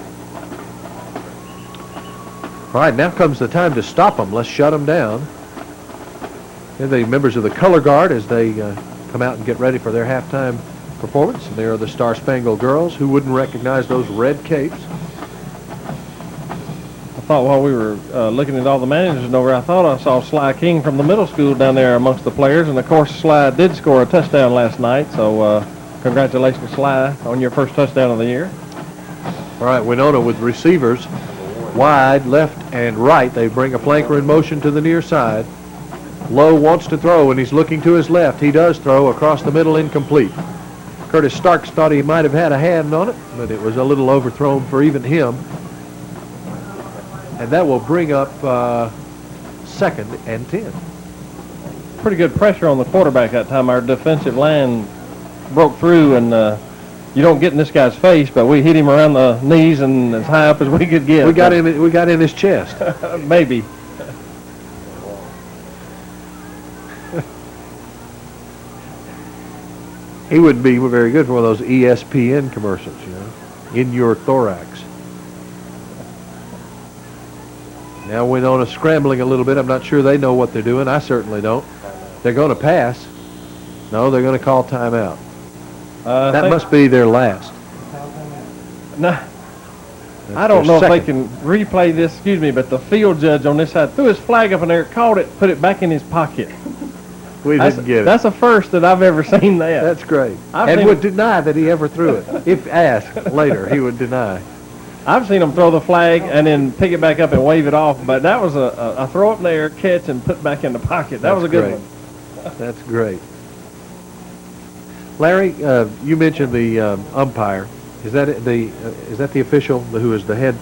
All right, now comes the time to stop them. Let's shut them down. And the members of the color guard as they come out and get ready for their halftime performance. And there are the Star Spangled Girls. Who wouldn't recognize those red capes? I thought while we were looking at all the managers over, I thought I saw Sly King from the middle school down there amongst the players. And, of course, Sly did score a touchdown last night. So congratulations, Sly, on your first touchdown of the year. All right, Wenonah with receivers wide, left and right. They bring a flanker in motion to the near side. Lowe wants to throw, and he's looking to his left. He does throw across the middle, incomplete. Curtis Starks thought he might have had a hand on it, but it was a little overthrown for even him. And that will bring up 2nd and 10. Pretty good pressure on the quarterback that time. Our defensive line broke through, and you don't get in this guy's face, but we hit him around the knees and as high up as we could get. We got in his chest. Maybe. He would be very good for one of those ESPN commercials, you know, in your thorax. Now Wenonah scrambling a little bit. I'm not sure they know what they're doing. I certainly don't. They're going to pass. No, they're going to call timeout. That must be their last. No, I don't know if they can replay this, but the field judge on this side threw his flag up in there, caught it, put it back in his pocket. We didn't get it. That's a first that I've ever seen that. That's great. And would deny that he ever threw it. If asked later, he would deny. I've seen him throw the flag and then pick it back up and wave it off, but that was a throw up there, catch, and put back in the pocket. That was a good one. That's great. Larry, you mentioned the umpire. Is that the official who is the head?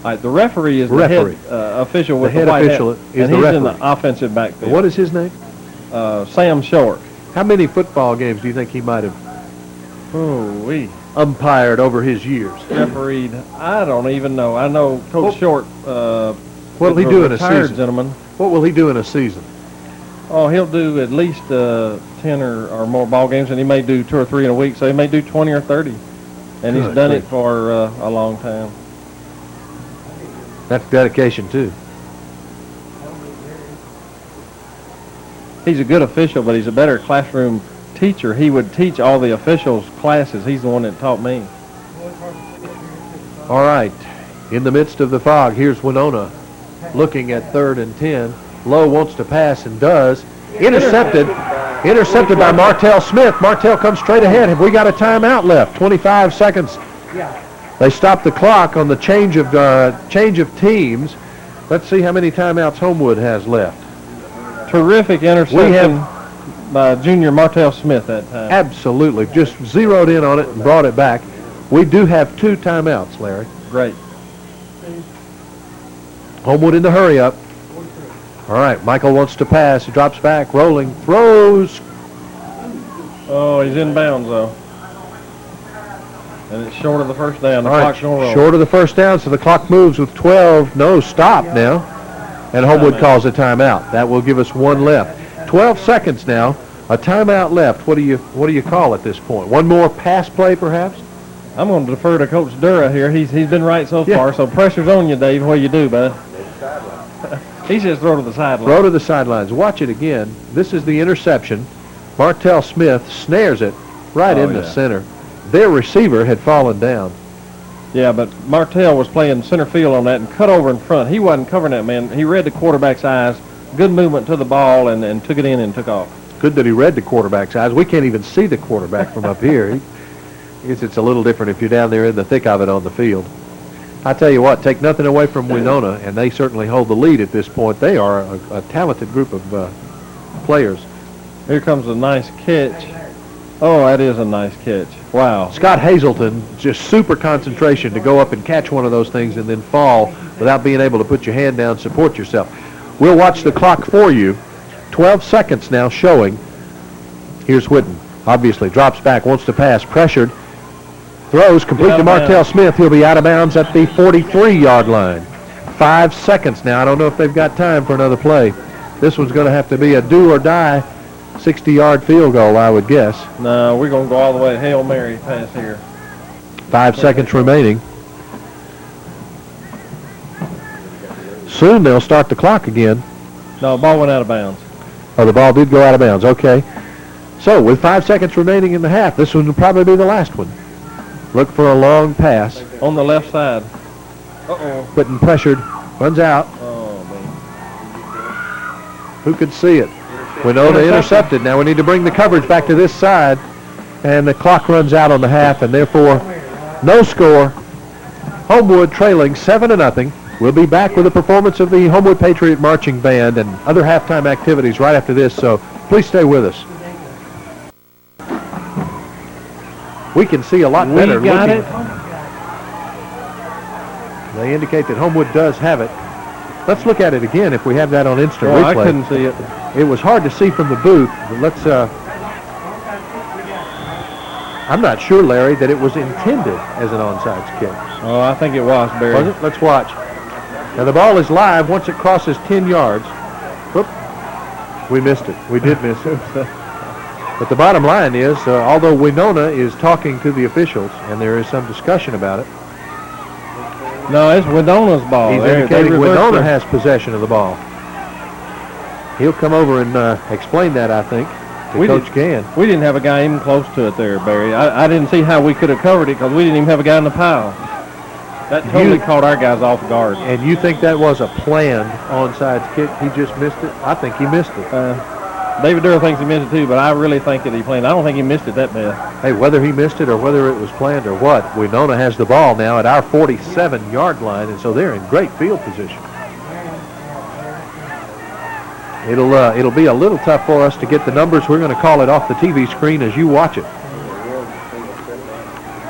All right, the referee is the head official with the white hat, and he's in the offensive backfield. What is his name? Sam Short. How many football games do you think he might have umpired over his years? Refereed, I don't even know. I know Coach Short. What will he do in a season? Gentleman. What will he do in a season? Oh, he'll do at least 10 or more ball games, and he may do 2 or 3 in a week, so he may do 20 or 30. And he's done it for a long time. That's dedication, too. He's a good official, but he's a better classroom teacher. He would teach all the officials' classes. He's the one that taught me. All right. In the midst of the fog, here's Wenonah looking at 3rd and 10. Lowe wants to pass and does. Intercepted by Martell Smith. Martell comes straight ahead. Have we got a timeout left? 25 seconds. They stopped the clock on the change of teams. Let's see how many timeouts Homewood has left. Terrific interception by junior Martell Smith that time. Absolutely. Just zeroed in on it and brought it back. We do have 2 timeouts, Larry. Great. Homewood in the hurry up. All right, Michael wants to pass. He drops back, rolling, throws. Oh, he's in bounds, though. And it's short of the first down. The All right, clock's going to roll. short of the first down, so the clock moves with 12. No, stop now. And Homewood calls a timeout. That will give us one left. 12 seconds now. A timeout left. What do you call at this point? One more pass play, perhaps? I'm going to defer to Coach Dura here. He's been right so far, so pressure's on you, Dave. What do you do, bud? He says throw to the sideline. Throw to the sidelines. Watch it again. This is the interception. Martell Smith snares it right in the center. Their receiver had fallen down. Yeah, but Martell was playing center field on that and cut over in front. He wasn't covering that man. He read the quarterback's eyes. Good movement to the ball and took it in and took off. Good that he read the quarterback's eyes. We can't even see the quarterback from up here. I guess it's a little different if you're down there in the thick of it on the field. I tell you what, take nothing away from Wenonah, and they certainly hold the lead at this point. They are a talented group of players. Here comes a nice catch. Oh, that is a nice catch. Wow. Scott Hazelton, just super concentration to go up and catch one of those things and then fall without being able to put your hand down, support yourself. We'll watch the clock for you. 12 seconds now showing. Here's Whitten. Obviously drops back, wants to pass, pressured. Throws complete to Martell Smith. He'll be out of bounds at the 43-yard line. 5 seconds now. I don't know if they've got time for another play. This one's going to have to be a do-or-die 60-yard field goal, I would guess. No, we're going to go all the way to Hail Mary pass here. 5 seconds remaining. Soon they'll start the clock again. No, ball went out of bounds. Oh, the ball did go out of bounds. Okay. So with 5 seconds remaining in the half, this one will probably be the last one. Look for a long pass. On the left side. Uh-oh. Whitten pressured. Runs out. Oh, man. Who could see it? Wenonah intercepted. Now we need to bring the coverage back to this side. And the clock runs out on the half, and therefore no score. Homewood trailing 7-0. We'll be back with a performance of the Homewood Patriot Marching Band and other halftime activities right after this, so please stay with us. We can see a lot better. We got it. They indicate that Homewood does have it. Let's look at it again if we have that on instant replay. I couldn't see it. It was hard to see from the booth. But let's. I'm not sure, Larry, that it was intended as an onside kick. Oh, I think it was, Barry. Was it? Let's watch. Now the ball is live once it crosses 10 yards. Whoop. We missed it. We did miss it. But the bottom line is, although Wenonah is talking to the officials, and there is some discussion about it. No, it's Wenonah's ball. He's indicating Wenonah has possession of the ball. He'll come over and explain that, I think, to Coach Gann. We didn't have a guy even close to it there, Barry. I didn't see how we could have covered it because we didn't even have a guy in the pile. That totally caught our guys off guard. And you think that was a planned onside kick? He just missed it? I think he missed it. David Durr thinks he missed it too, but I really think that he planned. I don't think he missed it that bad. Hey, whether he missed it or whether it was planned or what, Wenonah has the ball now at our 47-yard line, and so they're in great field position. It'll be a little tough for us to get the numbers. We're going to call it off the TV screen as you watch it.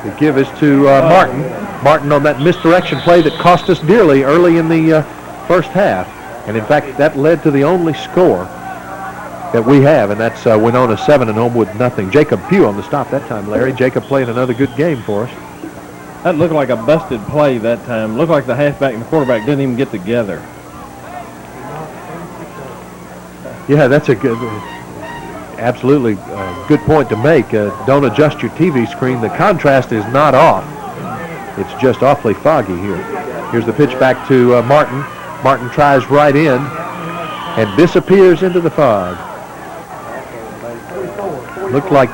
The give is to Martin. Martin on that misdirection play that cost us dearly early in the first half. And, in fact, that led to the only score that we have, and that's Wenonah 7 and Homewood nothing. Jacob Pugh on the stop that time, Larry. Jacob playing another good game for us. That looked like a busted play that time. Looked like the halfback and the quarterback didn't even get together. Yeah, that's a good, absolutely good point to make. Don't adjust your TV screen. The contrast is not off. It's just awfully foggy here. Here's the pitch back to Martin. Martin tries right in and disappears into the fog. Looked like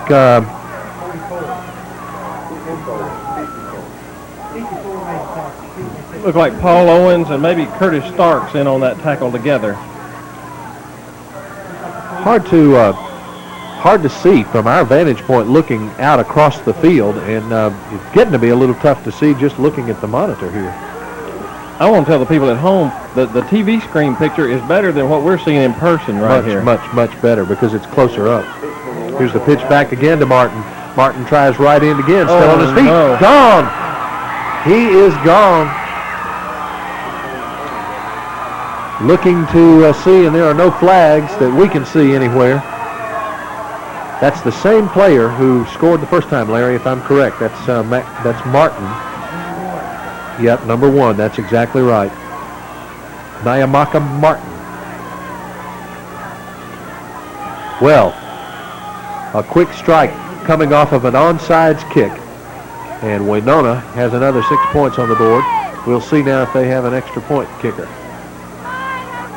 Paul Owens and maybe Curtis Starks in on that tackle together. Hard to see from our vantage point looking out across the field, and it's getting to be a little tough to see just looking at the monitor here. I want to tell the people at home that the TV screen picture is better than what we're seeing in person here. Much better because it's closer up. Here's the pitch back again to Martin. Martin tries right in again, still on his feet. No. Gone. He is gone. Looking to see, and there are no flags that we can see anywhere. That's the same player who scored the first time, Larry, if I'm correct. That's Martin. Yep, number 1. That's exactly right. Nyamaka Martin. Well, a quick strike coming off of an onside kick. And Wenonah has another 6 points on the board. We'll see now if they have an extra point kicker.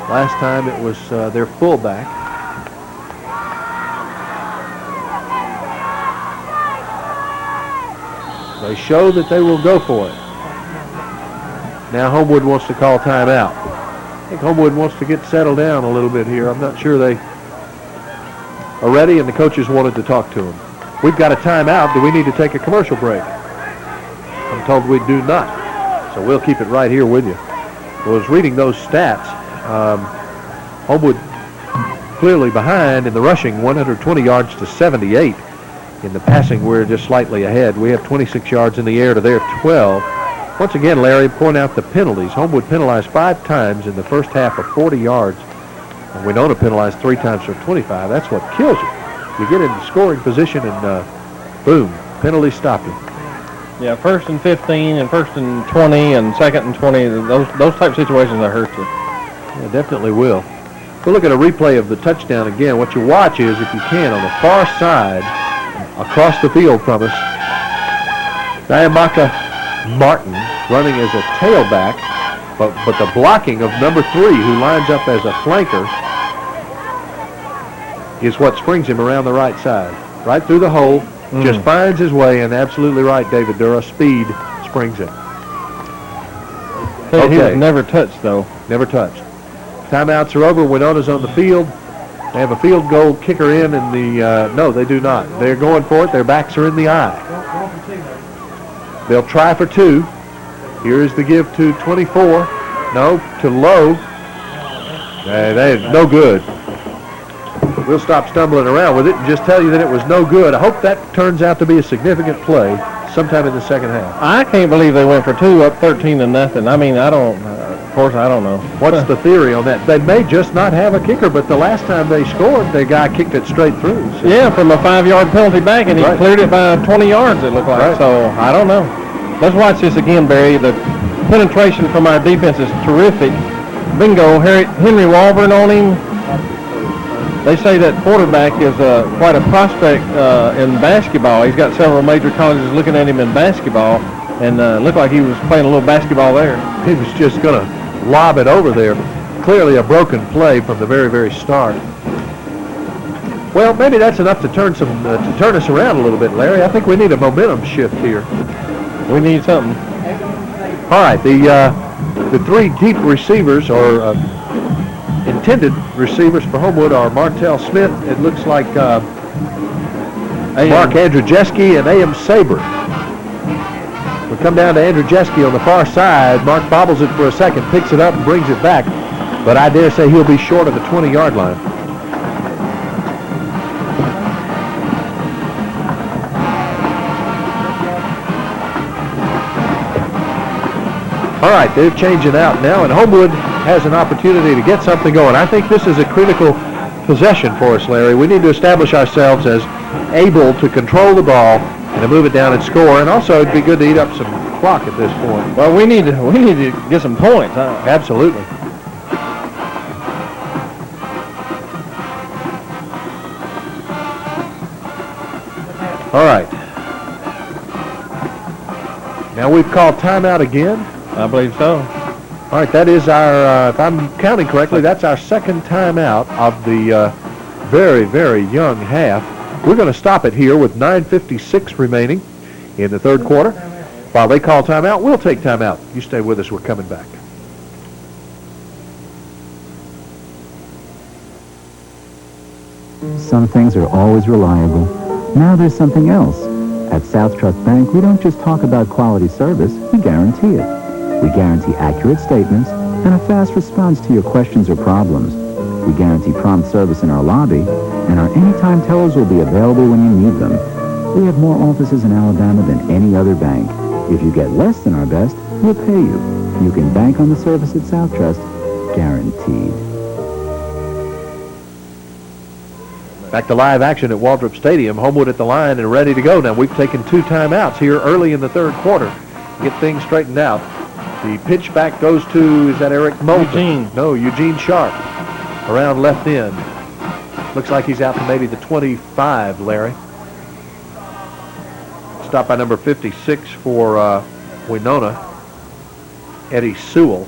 Last time it was their fullback. They show that they will go for it. Now Homewood wants to call timeout. I think Homewood wants to get settled down a little bit here. I'm not sure they are ready, and the coaches wanted to talk to them. We've got a timeout. Do we need to take a commercial break? I'm told we do not. So we'll keep it right here with you. I was reading those stats. Homewood clearly behind in the rushing, 120 yards to 78. In the passing, we're just slightly ahead. We have 26 yards in the air to their 12. Once again, Larry, point out the penalties. Homewood penalized 5 times in the first half for 40 yards. And Wenonah penalized 3 times for 25. That's what kills you. You get into scoring position and boom, penalties stop you. Yeah, 1st and 15 and 1st and 20 and 2nd and 20, those type of situations that hurt you. Yeah, definitely will. We'll look at a replay of the touchdown again. What you watch is, if you can, on the far side, across the field from us, Nyamaka Martin running as a tailback, but the blocking of number 3, who lines up as a flanker, is what springs him around the right side. Right through the hole, just finds his way, and absolutely right, David Dura, speed springs him. Okay. He was never touched, though. Never touched. Timeouts are over. Wenonah's on the field. They have a field goal kicker in the, no, they do not. They're going for it. Their backs are in the eye. They'll try for 2. Here is the give to 24. No, to Lowe. That is no good. We'll stop stumbling around with it and just tell you that it was no good. I hope that turns out to be a significant play sometime in the second half. I can't believe they went for 2 up 13-0. I mean, I don't know. What's the theory on that? They may just not have a kicker, but the last time they scored, the guy kicked it straight through. So. Yeah, from a 5-yard penalty back, and he cleared it by 20 yards, it looked like. Right. So, I don't know. Let's watch this again, Barry. The penetration from our defense is terrific. Bingo, Henry Walburn on him. They say that quarterback is quite a prospect in basketball. He's got several major colleges looking at him in basketball, and looked like he was playing a little basketball there. He was just going to lob it over there. Clearly a broken play from the very, very start. Well, maybe that's enough to turn us around a little bit, Larry. I think we need a momentum shift here. We need something. All right, the 3 deep receivers, or intended receivers for Homewood, are Martell Smith. It looks like Mark Andrzejewski and A.M. Saber. We come down to Andrzejewski on the far side. Mark bobbles it for a second, picks it up, and brings it back. But I dare say he'll be short of the 20-yard line. All right, they're changing out now, and Homewood has an opportunity to get something going. I think this is a critical possession for us, Larry. We need to establish ourselves as able to control the ball and to move it down and score. And also, it'd be good to eat up some clock at this point. Well, we need to get some points. Huh? Absolutely. All right. Now we've called timeout again. I believe so. All right, that is our, if I'm counting correctly, that's our second timeout of the very, very young half. We're going to stop it here with 9:56 remaining in the third quarter. While they call timeout, we'll take timeout. You stay with us. We're coming back. Some things are always reliable. Now there's something else. At South Trust Bank, we don't just talk about quality service, we guarantee it. We guarantee accurate statements and a fast response to your questions or problems. We guarantee prompt service in our lobby, and our anytime tellers will be available when you need them. We have more offices in Alabama than any other bank. If you get less than our best, we'll pay you. You can bank on the service at South Trust, guaranteed. Back to live action at Waldrop Stadium. Homewood at the line and ready to go. Now, we've taken 2 timeouts here early in the third quarter. Get things straightened out. The pitch back goes to, is that Eric Moulton? Eugene. No, Eugene Sharp. Around left end. Looks like he's out to maybe the 25, Larry. Stop by number 56 for Wenonah, Eddie Sewell.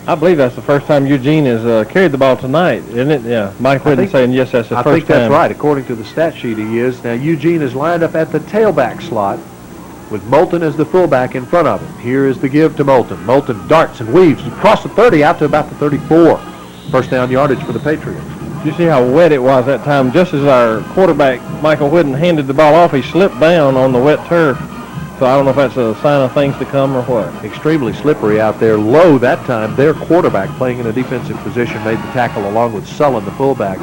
I believe that's the first time Eugene has carried the ball tonight, isn't it? Yeah, Mike Whitten saying yes, that's the first time. I think that's right. According to the stat sheet, he is. Now, Eugene is lined up at the tailback slot with Moulton as the fullback in front of him. Here is the give to Moulton. Moulton darts and weaves across the 30 out to about the 34. First down yardage for the Patriots. You see how wet it was that time? Just as our quarterback, Michael Whitten, handed the ball off, he slipped down on the wet turf. So I don't know if that's a sign of things to come or what. Extremely slippery out there. Low that time. Their quarterback, playing in a defensive position, made the tackle along with Sullen, the fullback.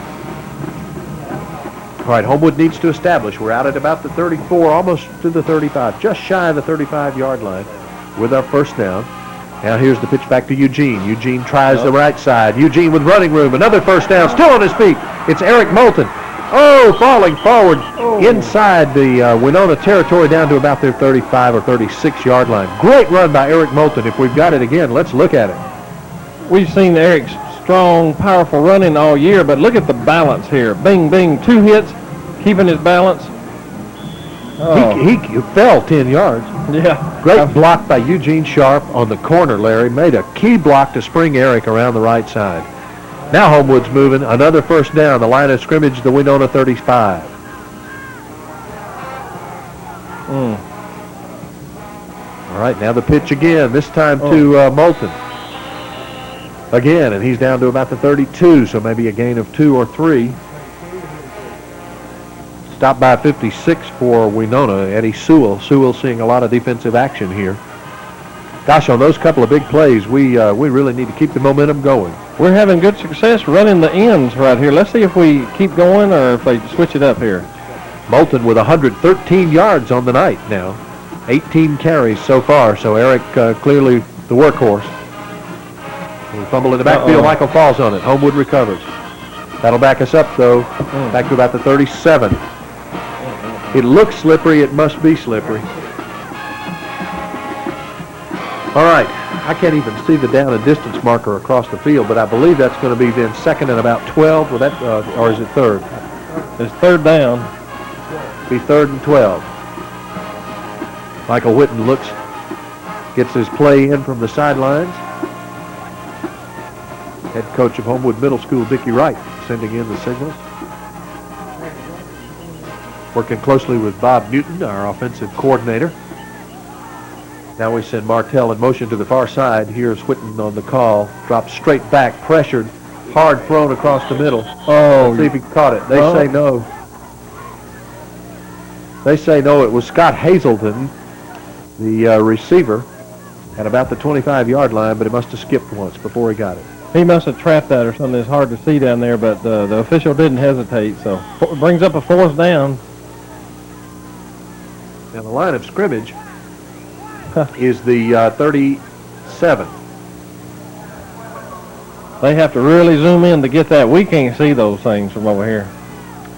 All right, Homewood needs to establish. We're out at about the 34, almost to the 35, just shy of the 35-yard line with our first down. Now here's the pitch back to Eugene. Eugene tries the right side. Eugene with running room. Another first down. Still on his feet. It's Eric Moulton. Oh, falling forward inside the Wenonah territory down to about their 35 or 36-yard line. Great run by Eric Moulton. If we've got it again, let's look at it. We've seen Eric's strong, powerful running all year, but look at the balance here. Bing, bing, 2 hits, keeping his balance. Oh. He fell 10 yards. Yeah. Great block by Eugene Sharp on the corner, Larry. Made a key block to spring Eric around the right side. Now Homewood's moving. Another first down. The line of scrimmage, the Wenonah 35. All right, now the pitch again, this time to Moulton. Again, and he's down to about the 32, so maybe a gain of 2 or 3. Stop by 56 for Wenonah, Eddie Sewell. Sewell seeing a lot of defensive action here. Gosh, on those couple of big plays, we really need to keep the momentum going. We're having good success running the ends right here. Let's see if we keep going or if they switch it up here. Moulton with 113 yards on the night now. 18 carries so far, so Eric clearly the workhorse. We fumble in the backfield. Michael falls on it. Homewood recovers. That'll back us up, though, back to about the 37. It looks slippery. It must be slippery. All right. I can't even see the down and distance marker across the field, but I believe that's going to be then second and about 12. Or is it third? It's third down. Be 3rd and 12. Michael Whitten looks, gets his play in from the sidelines. Head coach of Homewood Middle School, Dickie Wright, sending in the signals. Working closely with Bob Newton, our offensive coordinator. Now we send Martell in motion to the far side. Here's Whitten on the call. Drops straight back, pressured, hard thrown across the middle. Let's see if he caught it. They say no. They say no. It was Scott Hazelton, the receiver, at about the 25-yard line, but he must have skipped once before he got it. He must have trapped that or something. It's hard to see down there, but the official didn't hesitate, so it brings up a 4th down. Now the line of scrimmage is the 37. They have to really zoom in to get that. We can't see those things from over here.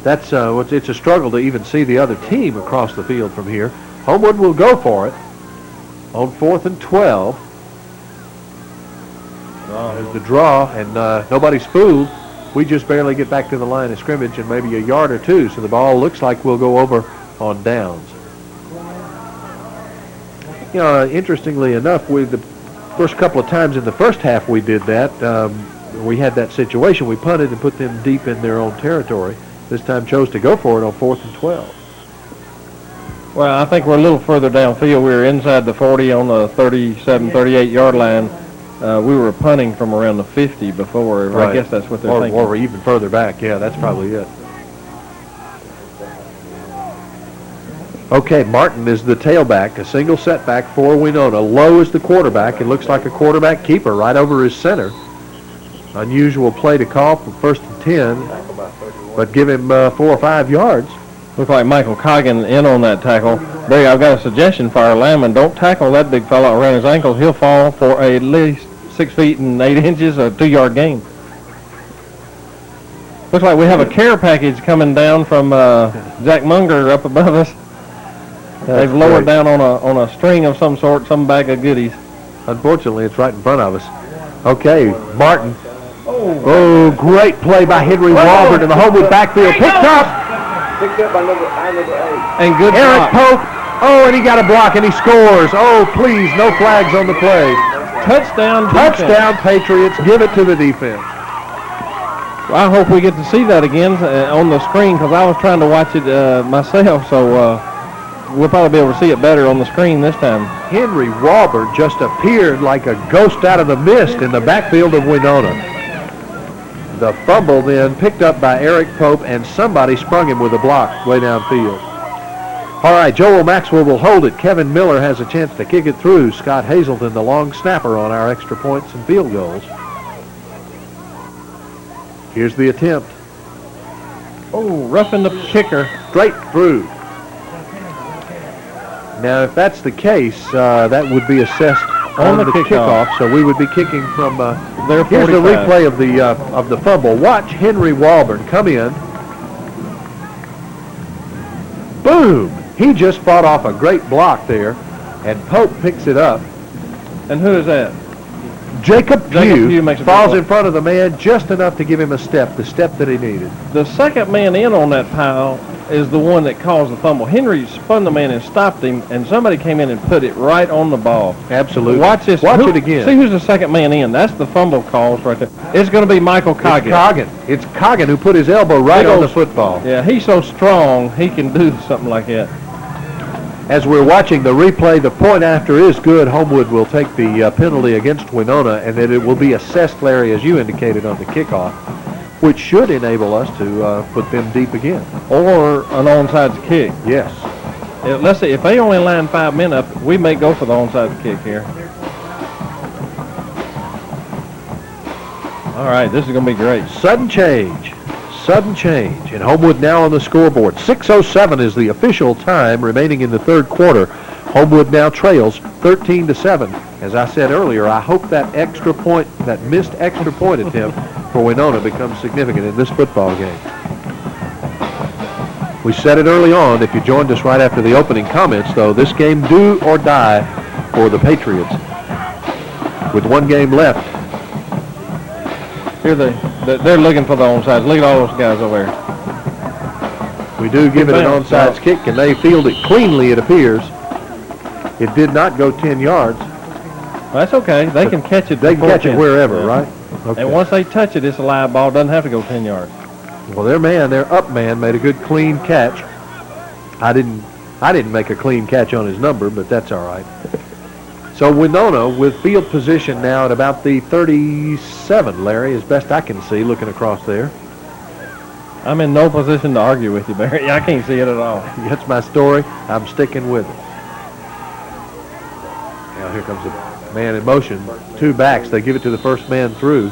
That's it's a struggle to even see the other team across the field from here. Homewood will go for it on 4th and 12. There's the draw, and nobody's fooled. We just barely get back to the line of scrimmage and maybe a yard or 2, so the ball looks like we'll go over on downs. You know, interestingly enough, with the first couple of times in the first half we did that, we had that situation. We punted and put them deep in their own territory. This time chose to go for it on 4th and 12. Well, I think we're a little further downfield. We were inside the 40 on the 37, 38-yard line. We were punting from around the 50 before. Right. I guess that's what they're thinking. Or even further back. Yeah, that's probably it. Okay, Martin is the tailback, a single setback for Wenonah. Lowe is the quarterback. It looks like a quarterback keeper right over his center. Unusual play to call for 1st and 10, but give him 4 or 5 yards. Looks like Michael Coggin in on that tackle. Barry, I've got a suggestion for our lineman. Don't tackle that big fellow around his ankles. He'll fall for at least 6 feet and 8 inches, a 2-yard gain. Looks like we have a care package coming down from Jack Munger up above us. They've lowered down on a string of some sort, some bag of goodies. Unfortunately, it's right in front of us. Okay, Martin. Oh, great play by Henry Walbert in the Homewood backfield. Picked up. Picked up by number 8. And good Eric block. Pope. Oh, and he got a block, and he scores. Oh, please, no flags on the play. Touchdown defense. Touchdown, Patriots. Give it to the defense. Well, I hope we get to see that again on the screen because I was trying to watch it myself, so we'll probably be able to see it better on the screen this time. Henry Walbert just appeared like a ghost out of the mist in the backfield of Wenonah. The fumble then picked up by Eric Pope, and somebody sprung him with a block way downfield. All right, Joel Maxwell will hold it. Kevin Miller has a chance to kick it through. Scott Hazelton, the long snapper on our extra points and field goals. Here's the attempt. Oh, roughing the kicker. Straight through. Now, if that's the case, that would be assessed on the kickoff. So we would be kicking from their 45. Here's the replay of the fumble. Watch Henry Walbert come in. Boom! He just fought off a great block there, and Pope picks it up. And who is that? Jacob Pugh makes a falls in front of the man just enough to give him the step that he needed. The second man in on that pile is the one that caused the fumble. Henry spun the man and stopped him, and somebody came in and put it right on the ball. Absolutely. Watch this. Watch it again. See who's the second man in. That's the fumble cause right there. It's going to be Michael Coggin. It's Coggin who put his elbow right on the football. Yeah, he's so strong, he can do something like that. As we're watching the replay, the point after is good. Homewood will take the penalty against Wenonah, and then it will be assessed, Larry, as you indicated, on the kickoff, which should enable us to put them deep again. Or an onside kick. Yes. Let's see, if they only line 5 men up, we may go for the onside kick here. All right, this is going to be great. Sudden change. And Homewood now on the scoreboard. 6:07 is the official time remaining in the third quarter. Homewood now trails 13-7. As I said earlier, I hope that missed extra point attempt for Wenonah becomes significant in this football game. We said it early on. If you joined us right after the opening comments, though, this game do or die for the Patriots. With one game left. Here they're looking for the onside. Look at all those guys over there. We do give it an onside kick, and they field it cleanly, it appears. It did not go 10 yards. Well, that's okay. They can catch it. They can catch it wherever, right? Okay. And once they touch it, it's a live ball. It doesn't have to go 10 yards. Well, their up man made a good clean catch. I didn't make a clean catch on his number, but that's all right. So Wenonah with field position now at about the 37, Larry, as best I can see looking across there. I'm in no position to argue with you, Barry. I can't see it at all. That's my story. I'm sticking with it. Now here comes the man in motion. 2 backs. They give it to the first man through.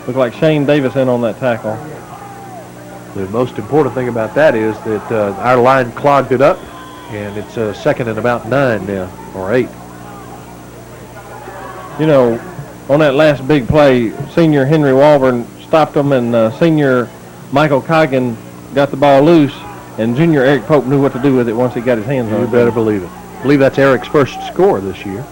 Look like Shane Davis in on that tackle. The most important thing about that is that our line clogged it up, and it's second and about 9 now, or 8. You know, on that last big play, senior Henry Walburn stopped them, and senior Michael Coggin got the ball loose, and junior Eric Pope knew what to do with it once he got his hands on it. You better believe it. I believe that's Eric's first score this year.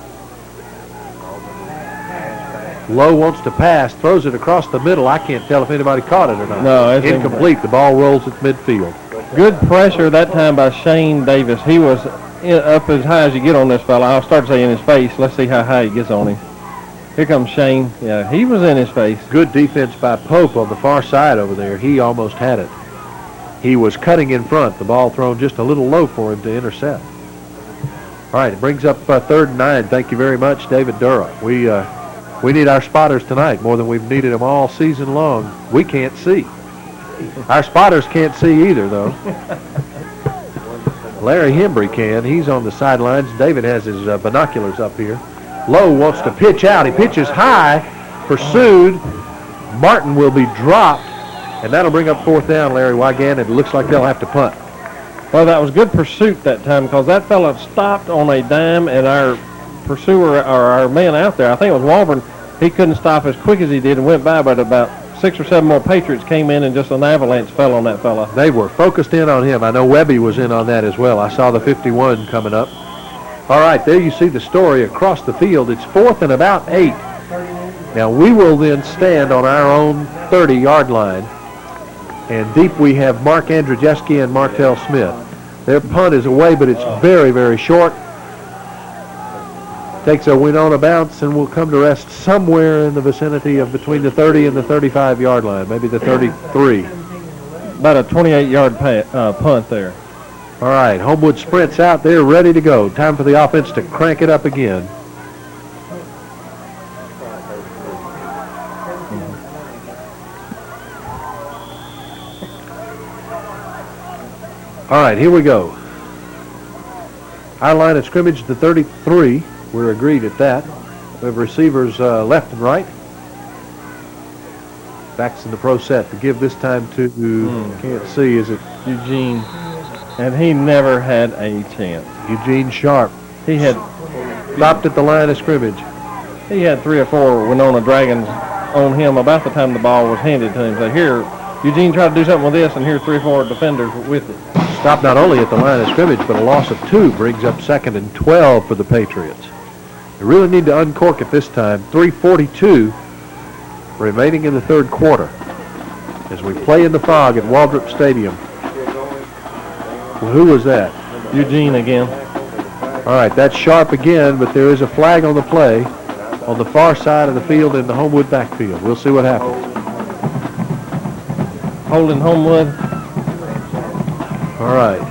Lowe wants to pass, throws it across the middle. I can't tell if anybody caught it or not. No, it's incomplete. The ball rolls at midfield. Good pressure that time by Shane Davis. He was up as high as you get on this fella. I'll start to say in his face. Let's see how high he gets on him. Here comes Shane. Yeah, he was in his face. Good defense by Pope on the far side over there. He almost had it. He was cutting in front. The ball thrown just a little low for him to intercept. All right, it brings up 3rd and 9. Thank you very much, David Dura. We need our spotters tonight more than we've needed them all season long. We can't see. Our spotters can't see either, though. Larry Hembry can. He's on the sidelines. David has his binoculars up here. Lowe wants to pitch out. He pitches high, pursued. Martin will be dropped, and that'll bring up 4th down, Larry Wygan. It looks like they'll have to punt. Well, that was good pursuit that time because that fella stopped on a dime, and our pursuer or our man out there, I think it was Walburn, he couldn't stop as quick as he did and went by, but about 6 or 7 more Patriots came in and just an avalanche fell on that fella. They were focused in on him. I know Webby was in on that as well. I saw the 51 coming up. All right, there you see the story across the field. It's 4th and about 8. Now we will then stand on our own 30-yard line. And deep we have Mark Andrzejewski and Martell Smith. Their punt is away, but it's very, very short. Takes a Wenonah bounce and will come to rest somewhere in the vicinity of between the 30 and the 35-yard line, maybe the 33. About a 28-yard punt there. All right, Homewood sprints out there, ready to go. Time for the offense to crank it up again. All right, here we go. Our line of scrimmage, the 33. We're agreed at that. We have receivers left and right. Backs in the pro set to give this time to, can't see, is it Eugene? And he never had a chance. Eugene Sharp? He had stopped at the line of scrimmage. He had 3 or 4 Wenonah Dragons on him about the time the ball was handed to him. So here, Eugene tried to do something with this, and here's 3 or 4 defenders with it. Stopped not only at the line of scrimmage, but a loss of 2 brings up 2nd and 12 for the Patriots. They really need to uncork it this time. 3:42 remaining in the third quarter as we play in the fog at Waldrop Stadium. Well, who was that? Eugene again. All right, that's Sharp again, but there is a flag on the play on the far side of the field in the Homewood backfield. We'll see what happens. Holding Homewood. All right.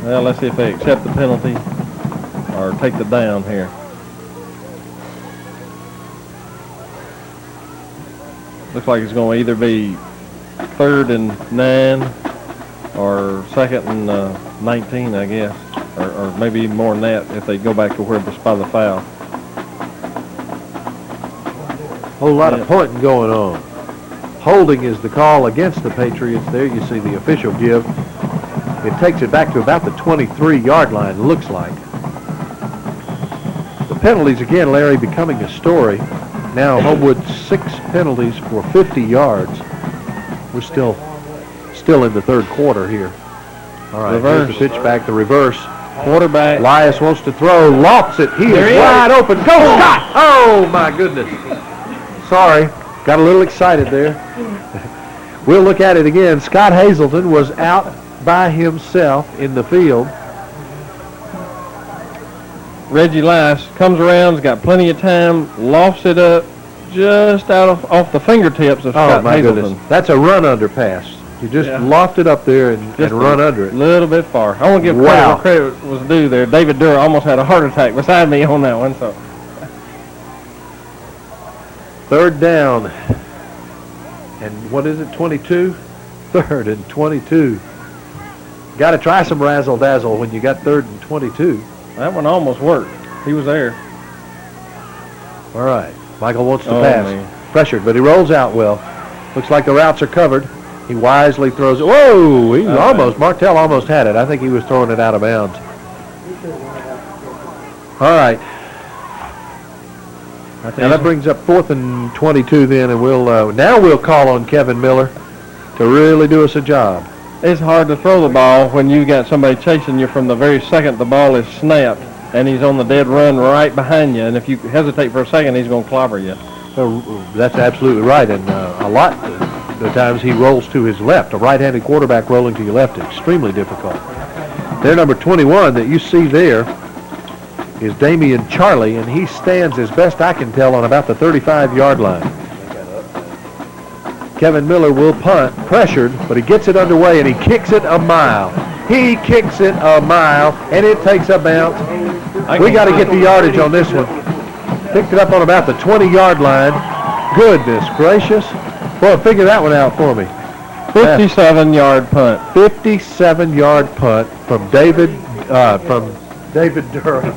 Well, let's see if they accept the penalty or take the down here. Looks like it's going to either be 3rd and 9 or 2nd and 19, I guess, or maybe even more than that if they go back to where the spot of the foul. Whole lot of pointing going on. Holding is the call against the Patriots. There you see the official give. It takes it back to about the 23-yard line, looks like. The penalties again, Larry, becoming a story. Now Homewood 6 penalties for 50 yards. We're still in the third quarter here. All right, reverse. Here's the pitch back, the reverse. Quarterback. Elias wants to throw, lofts it. He is wide open. Go, Scott! Oh, my goodness. Sorry, got a little excited there. We'll look at it again. Scott Hazelton was out by himself in the field. Reggie Lice comes around, has got plenty of time, lofts it up just off the fingertips of Scott Hazelton. Goodness. That's a run under pass. You just loft it up there and run under it. A little bit far. I want to give credit where credit was due there. David Durr almost had a heart attack beside me on that one. So 3rd down. And what is it, 22? 3rd and 22. Got to try some razzle-dazzle when you got 3rd and 22. That one almost worked. He was there. All right. Michael wants to pass. Man. Pressured, but he rolls out well. Looks like the routes are covered. He wisely throws it. Whoa! He Martell almost had it. I think he was throwing it out of bounds. All right. Now that brings up 4th and 22 then, and now we'll call on Kevin Miller to really do us a job. It's hard to throw the ball when you got somebody chasing you from the very second the ball is snapped, and he's on the dead run right behind you. And if you hesitate for a second, he's going to clobber you. That's absolutely right. And a lot of the times he rolls to his left. A right-handed quarterback rolling to your left is extremely difficult. Their number 21 that you see there is Damian Charlie, and he stands, as best I can tell, on about the 35-yard line. Kevin Miller will punt, pressured, but he gets it underway, and he kicks it a mile. He kicks it a mile, and it takes a bounce. We got to get the yardage on this one. Picked it up on about the 20-yard line. Goodness gracious. Boy, figure that one out for me. 57-yard punt. 57-yard punt from David Durham.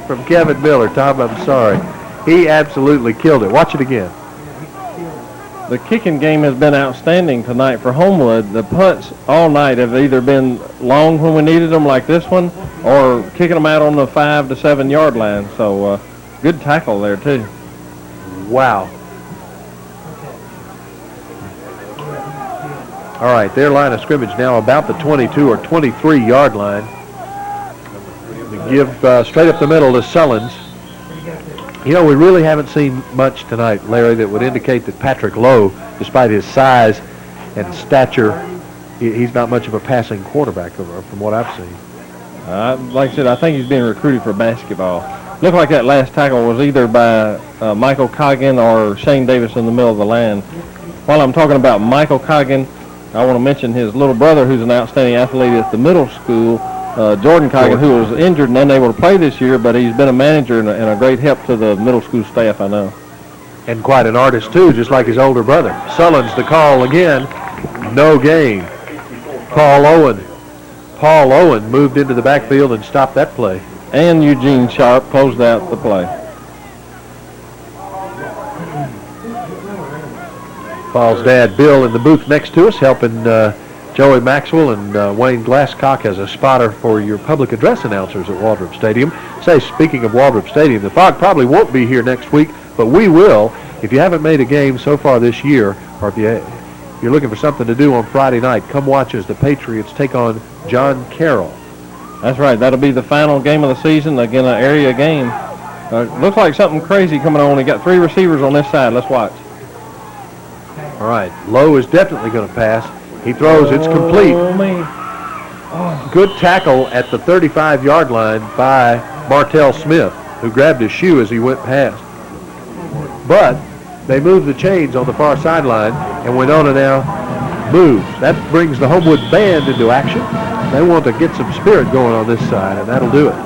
From Kevin Miller. Tom, I'm sorry. He absolutely killed it. Watch it again. The kicking game has been outstanding tonight for Homewood. The punts all night have either been long when we needed them, like this one, or kicking them out on the 5 to 7 yard line. So good tackle there too. Wow. All right, their line of scrimmage now about the 22 or 23 yard line. We give straight up the middle to Sullins. You know, we really haven't seen much tonight, Larry, that would indicate that Patrick Lowe, despite his size and stature, he's not much of a passing quarterback from what I've seen. Like I said, I think he's being recruited for basketball. Looked like that last tackle was either by Michael Coggin or Shane Davis in the middle of the line. While I'm talking about Michael Coggin, I want to mention his little brother, who's an outstanding athlete at the middle school, Jordan Coggin, who was injured and unable to play this year, but he's been a manager and a great help to the middle school staff, I know. And quite an artist, too, just like his older brother. Sullins the call again. No gain. Paul Owen moved into the backfield and stopped that play. And Eugene Sharp closed out the play. Paul's dad, Bill, in the booth next to us, helping Joey Maxwell and Wayne Glasscock as a spotter for your public address announcers at Waldrop Stadium. Say, speaking of Waldrop Stadium, the Fog probably won't be here next week, but we will. If you haven't made a game so far this year, or if you're looking for something to do on Friday night, come watch as the Patriots take on John Carroll. That's right. That'll be the final game of the season, again, an area game. Looks like something crazy coming on. We got 3 receivers on this side. Let's watch. All right, Lowe is definitely going to pass. He throws, it's complete. Good tackle at the 35-yard line by Martell Smith, who grabbed his shoe as he went past. But they move the chains on the far sideline, and Wenonah now moves. That brings the Homewood band into action. They want to get some spirit going on this side, and that'll do it.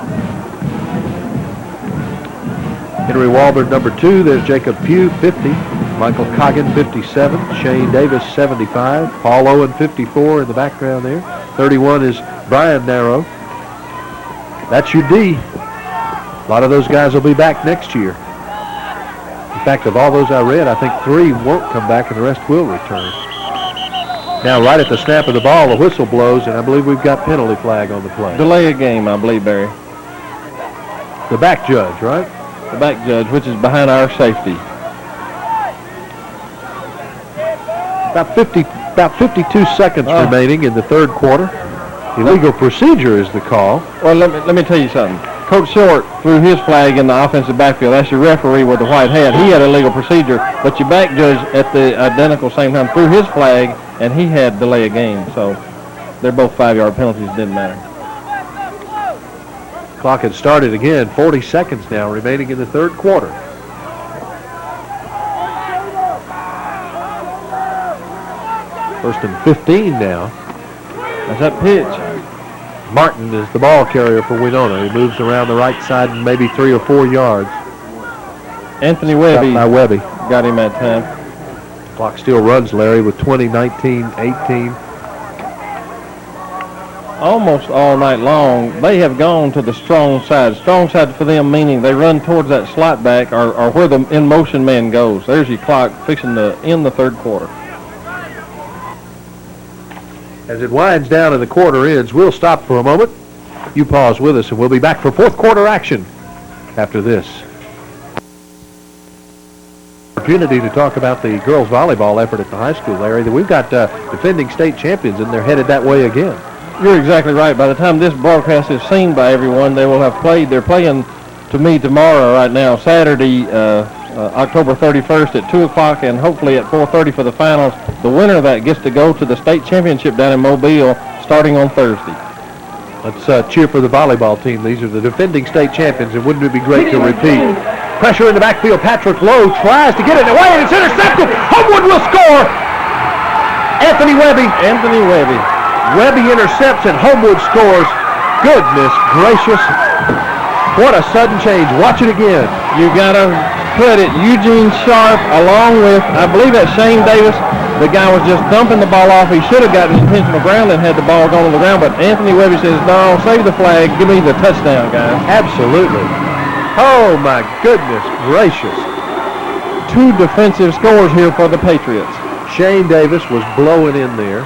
Henry Walbert, number 2. There's Jacob Pugh, 50. Michael Coggin, 57. Shane Davis, 75. Paul Owen, 54 in the background there. 31 is Brian Narrow. That's your D. A lot of those guys will be back next year. In fact, of all those I read, I think 3 won't come back and the rest will return. Now, right at the snap of the ball, the whistle blows, and I believe we've got penalty flag on the play. Delay a game, I believe, Barry. The back judge, right? The back judge, which is behind our safety. About 52 seconds remaining in the third quarter. Illegal procedure is the call. Well, let me tell you something. Coach Short threw his flag in the offensive backfield. That's your referee with the white hat. He had illegal procedure, but your back judge at the identical same time threw his flag, and he had delay a game. So they're both 5-yard penalties. Didn't matter. Clock had started again. 40 seconds now remaining in the third quarter. First and 15 now. That's that pitch. Martin is the ball carrier for Wenonah. He moves around the right side and maybe 3 or 4 yards. Anthony Webby got him that time. Clock still runs, Larry, with 20, 19, 18. Almost all night long, they have gone to the strong side. Strong side for them meaning they run towards that slot back or where the in-motion man goes. There's your clock fixing to end the third quarter. As it winds down and the quarter ends, we'll stop for a moment. You pause with us, and we'll be back for fourth quarter action after this. Opportunity to talk about the girls volleyball effort at the high school, Larry. We've got defending state champions, and they're headed that way again. You're exactly right. By the time this broadcast is seen by everyone, they will have played. They're playing to me tomorrow right now, Saturday, October 31st at 2 o'clock, and hopefully at 4:30 for the finals. The winner of that gets to go to the state championship down in Mobile starting on Thursday. Let's cheer for the volleyball team. These are the defending state champions, and wouldn't it be great to repeat? Pressure in the backfield. Patrick Lowe tries to get it away, and it's intercepted. Homewood will score. Anthony Webby. Webby intercepts, and Homewood scores. Goodness gracious. What a sudden change. Watch it again. You got to put it, Eugene Sharp, along with, I believe that's Shane Davis. The guy was just dumping the ball off. He should have gotten intentional ground and had the ball gone on the ground, but Anthony Webby says, no, save the flag. Give me the touchdown, guys. Absolutely. Oh, my goodness gracious. 2 defensive scores here for the Patriots. Shane Davis was blowing in there,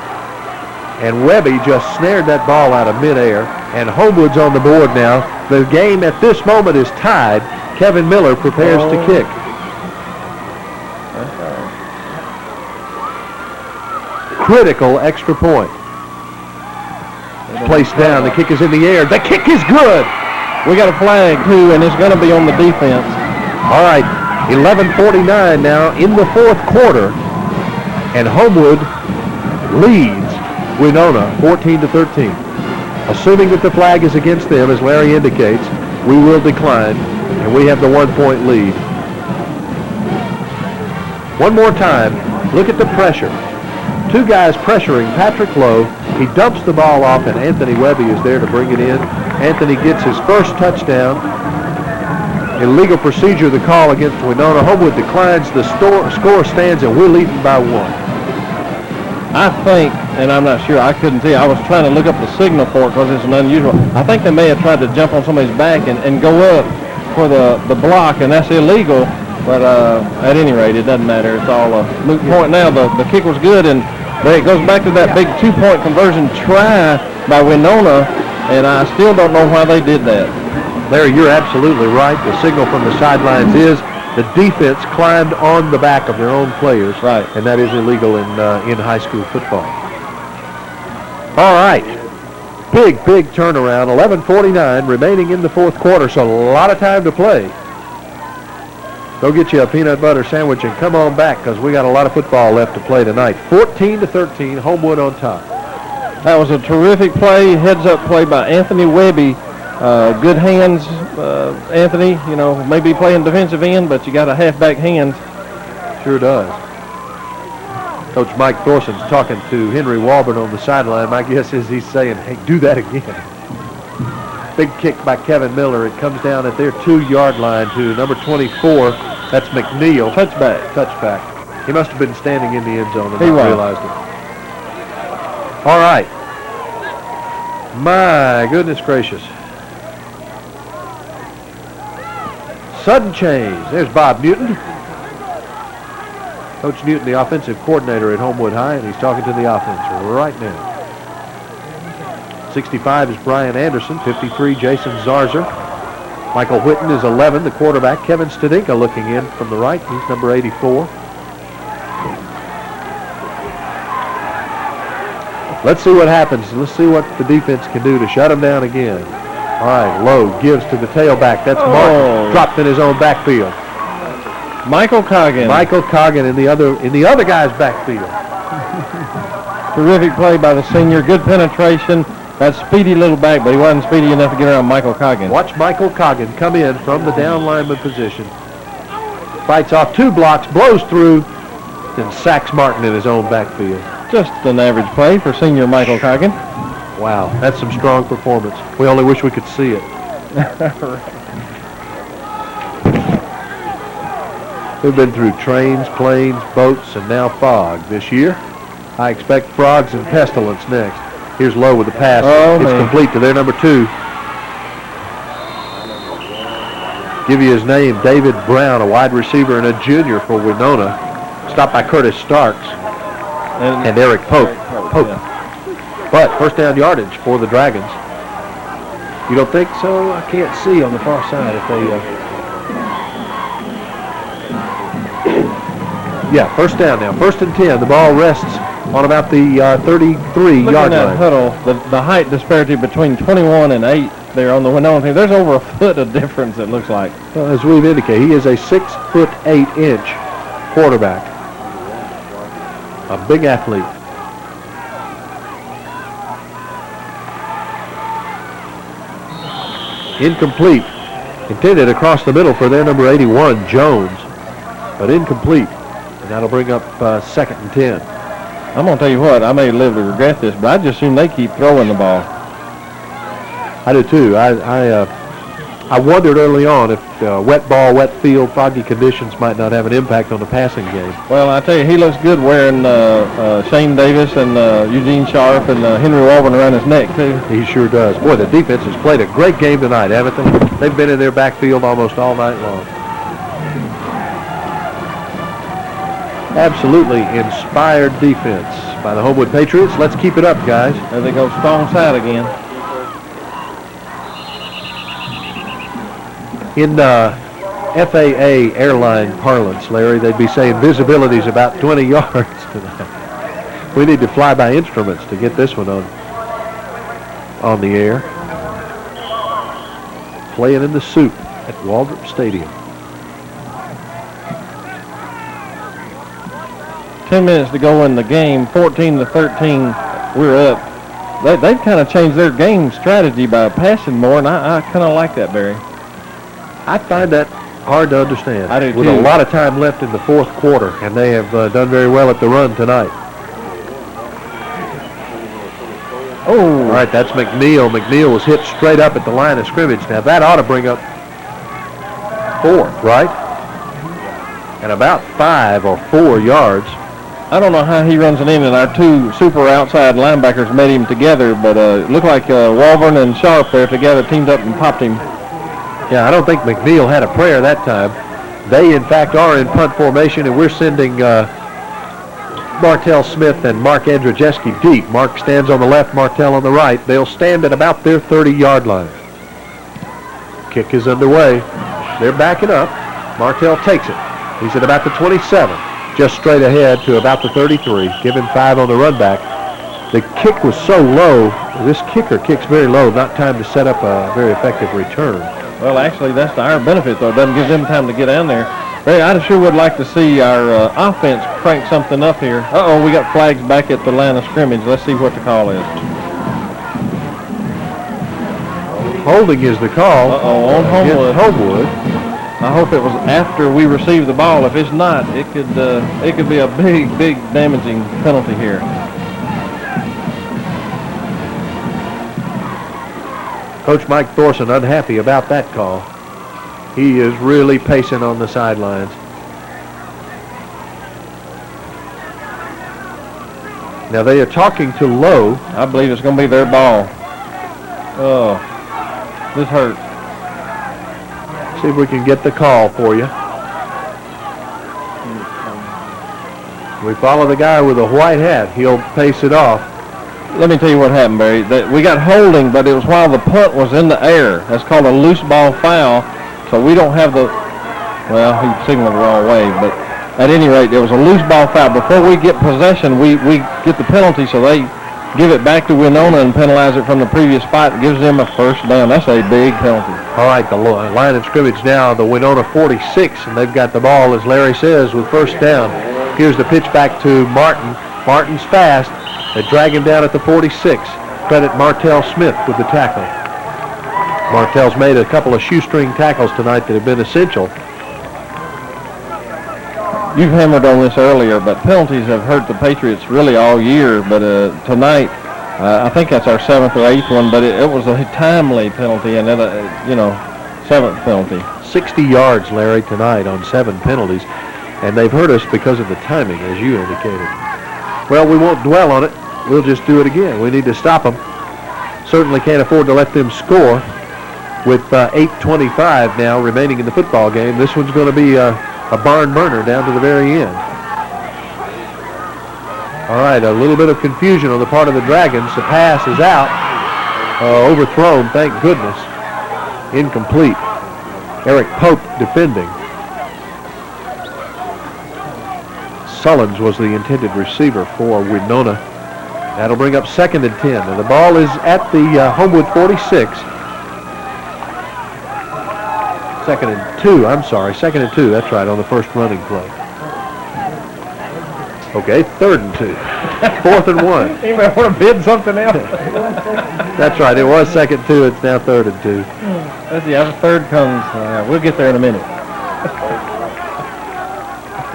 and Webby just snared that ball out of midair, and Homewood's on the board now. The game at this moment is tied. Kevin Miller prepares to kick. Critical extra point. Placed down. The kick is in the air. The kick is good. We got a flag, too, and it's going to be on the defense. All right, 11:49 now in the fourth quarter, and Homewood leads Wenonah 14-13. Assuming that the flag is against them, as Larry indicates, we will decline, and we have the 1-point lead. One more time, look at the pressure. 2 guys pressuring Patrick Lowe. He dumps the ball off, and Anthony Webby is there to bring it in. Anthony gets his first touchdown. Illegal procedure, the call against Wenonah. Homewood declines. The score stands, and we're leading by 1. I think, and I'm not sure, I couldn't see. I was trying to look up the signal for it because it's an unusual. I think they may have tried to jump on somebody's back and go up for the block, and that's illegal. But at any rate, it doesn't matter. It's all a moot point now. The kick was good, and it goes back to that big 2-point conversion try by Wenonah, and I still don't know why they did that. Larry, you're absolutely right. The signal from the sidelines is the defense climbed on the back of their own players. Right. And that is illegal in high school football. All right. Big turnaround. 11:49 remaining in the fourth quarter, so a lot of time to play. Go get you a peanut butter sandwich and come on back because we got a lot of football left to play tonight. 14-13, Homewood on top. That was a terrific play, heads-up play by Anthony Webby. Good hands, Anthony. You know, maybe playing defensive end, but you got a halfback hands. Sure does. Coach Mike Thorson's talking to Henry Walburn on the sideline. My guess is he's saying, hey, do that again. Big kick by Kevin Miller. It comes down at their 2-yard line to number 24. That's McNeil. Touchback. He must have been standing in the end zone and not realized it. All right. My goodness gracious. Sudden change. There's Bob Newton. Coach Newton, the offensive coordinator at Homewood High, and he's talking to the offense right now. 65 is Brian Anderson. 53, Jason Zarzer. Michael Whitten is 11, the quarterback. Kevin Stadinka looking in from the right. He's number 84. Let's see what happens. Let's see what the defense can do to shut him down again. All right, Lowe gives to the tailback. That's Martin, dropped in his own backfield. Michael Coggin in the other guy's backfield. Terrific play by the senior. Good penetration. That speedy little back, but he wasn't speedy enough to get around Michael Coggin. Watch Michael Coggin come in from the down lineman position. Fights off 2 blocks, blows through, then sacks Martin in his own backfield. Just an average play for senior Michael Coggin. Wow, that's some strong performance. We only wish we could see it. We've been through trains, planes, boats, and now fog this year. I expect frogs and pestilence next. Here's Lowe with the pass. It's complete to their number 2. Give you his name, David Brown, a wide receiver and a junior for Wenonah. Stopped by Curtis Starks and Eric Pope. Yeah. But first down yardage for the Dragons. You don't think so? I can't see on the far side if they... Yeah, first down now. 1st and 10. The ball rests on about the 33-yard line. Huddle, the height disparity between 21 and 8 there on the Wenonah team. There's over a foot of difference, it looks like. Well, as we've indicated, he is a 6'8" quarterback. A big athlete. Incomplete. Intended across the middle for their number 81, Jones. But incomplete. And that'll bring up 2nd and 10. I'm going to tell you what, I may live to regret this, but I just assume they keep throwing the ball. I do too. I wondered early on if wet ball, wet field, foggy conditions might not have an impact on the passing game. Well, I tell you, he looks good wearing Shane Davis and Eugene Sharp and Henry Walburn around his neck, too. He sure does. Boy, the defense has played a great game tonight, haven't they? They've been in their backfield almost all night long. Absolutely inspired defense by the Homewood Patriots. Let's keep it up, guys. There they go, strong side again. In FAA airline parlance, Larry, they'd be saying visibility's about 20 yards tonight. We need to fly by instruments to get this one on the air. Playing in the soup at Waldrop Stadium. 10 minutes to go in the game, 14-13, we're up. They've kind of changed their game strategy by passing more, and I kind of like that, Barry. I find that hard to understand. I do With too. a lot of time left in the fourth quarter, and they have done very well at the run tonight. Oh. All right, that's McNeil. McNeil was hit straight up at the line of scrimmage. Now, that ought to bring up fourth, right? And about 5 or 4 yards. I don't know how he runs it in, and our two super outside linebackers made him together, but it looked like Walburn and Sharp there together teamed up and popped him. Yeah, I don't think McNeil had a prayer that time. They, in fact, are in punt formation, and we're sending Martell Smith and Mark Andrzejewski deep. Mark stands on the left, Martell on the right. They'll stand at about their 30-yard line. Kick is underway. They're backing up. Martell takes it. He's at about the 27, just straight ahead to about the 33. Give him 5 on the run back. The kick was so low. This kicker kicks very low, not time to set up a very effective return. Well, actually, that's to our benefit, though. It doesn't give them time to get down there. Barry, I sure would like to see our offense crank something up here. Uh-oh, we got flags back at the line of scrimmage. Let's see what the call is. Holding is the call. Uh-oh, on Homewood. Homewood. I hope it was after we received the ball. If it's not, it could be a big damaging penalty here. Coach Mike Thorson unhappy about that call. He is really pacing on the sidelines. Now they are talking to Lowe. I believe it's going to be their ball. Oh, this hurts. See if we can get the call for you. We follow the guy with a white hat. He'll pace it off. Let me tell you what happened, Barry. We got holding, but it was while the punt was in the air. That's called a loose ball foul. So we don't have the, well, he signaled the wrong way, but at any rate, there was a loose ball foul. Before we get possession, we get the penalty, so they give it back to Wenonah and penalize it from the previous spot. It gives them a first down. That's a big penalty. All right, the line of scrimmage now, the Wenonah 46, and they've got the ball, as Larry says, with first down. Here's the pitch back to Martin. Martin's fast. They drag him down at the 46. Credit Martell Smith with the tackle. Martell's made a couple of shoestring tackles tonight that have been essential. You've hammered on this earlier, but penalties have hurt the Patriots really all year. But tonight, I think that's our 7th or 8th one, but it was a timely penalty, and then, 7th penalty. 60 yards, Larry, tonight on 7 penalties, and they've hurt us because of the timing, as you indicated. Well, we won't dwell on it. We'll just do it again. We need to stop them. Certainly can't afford to let them score. With 8:25 now remaining in the football game, this one's going to be a barn burner down to the very end. All right, a little bit of confusion on the part of the Dragons. The pass is out, overthrown, thank goodness. Incomplete. Eric Pope defending. Sullins was the intended receiver for Wenonah. That'll bring up 2nd and 10. And the ball is at the Homewood 46. 2nd and 2, I'm sorry. 2nd and 2, that's right, on the first running play. Okay, 3rd and 2. 4th and 1. Anybody want to bid something else? That's right, it was 2nd 2, it's now 3rd and 2. Let's see how the third comes. We'll get there in a minute.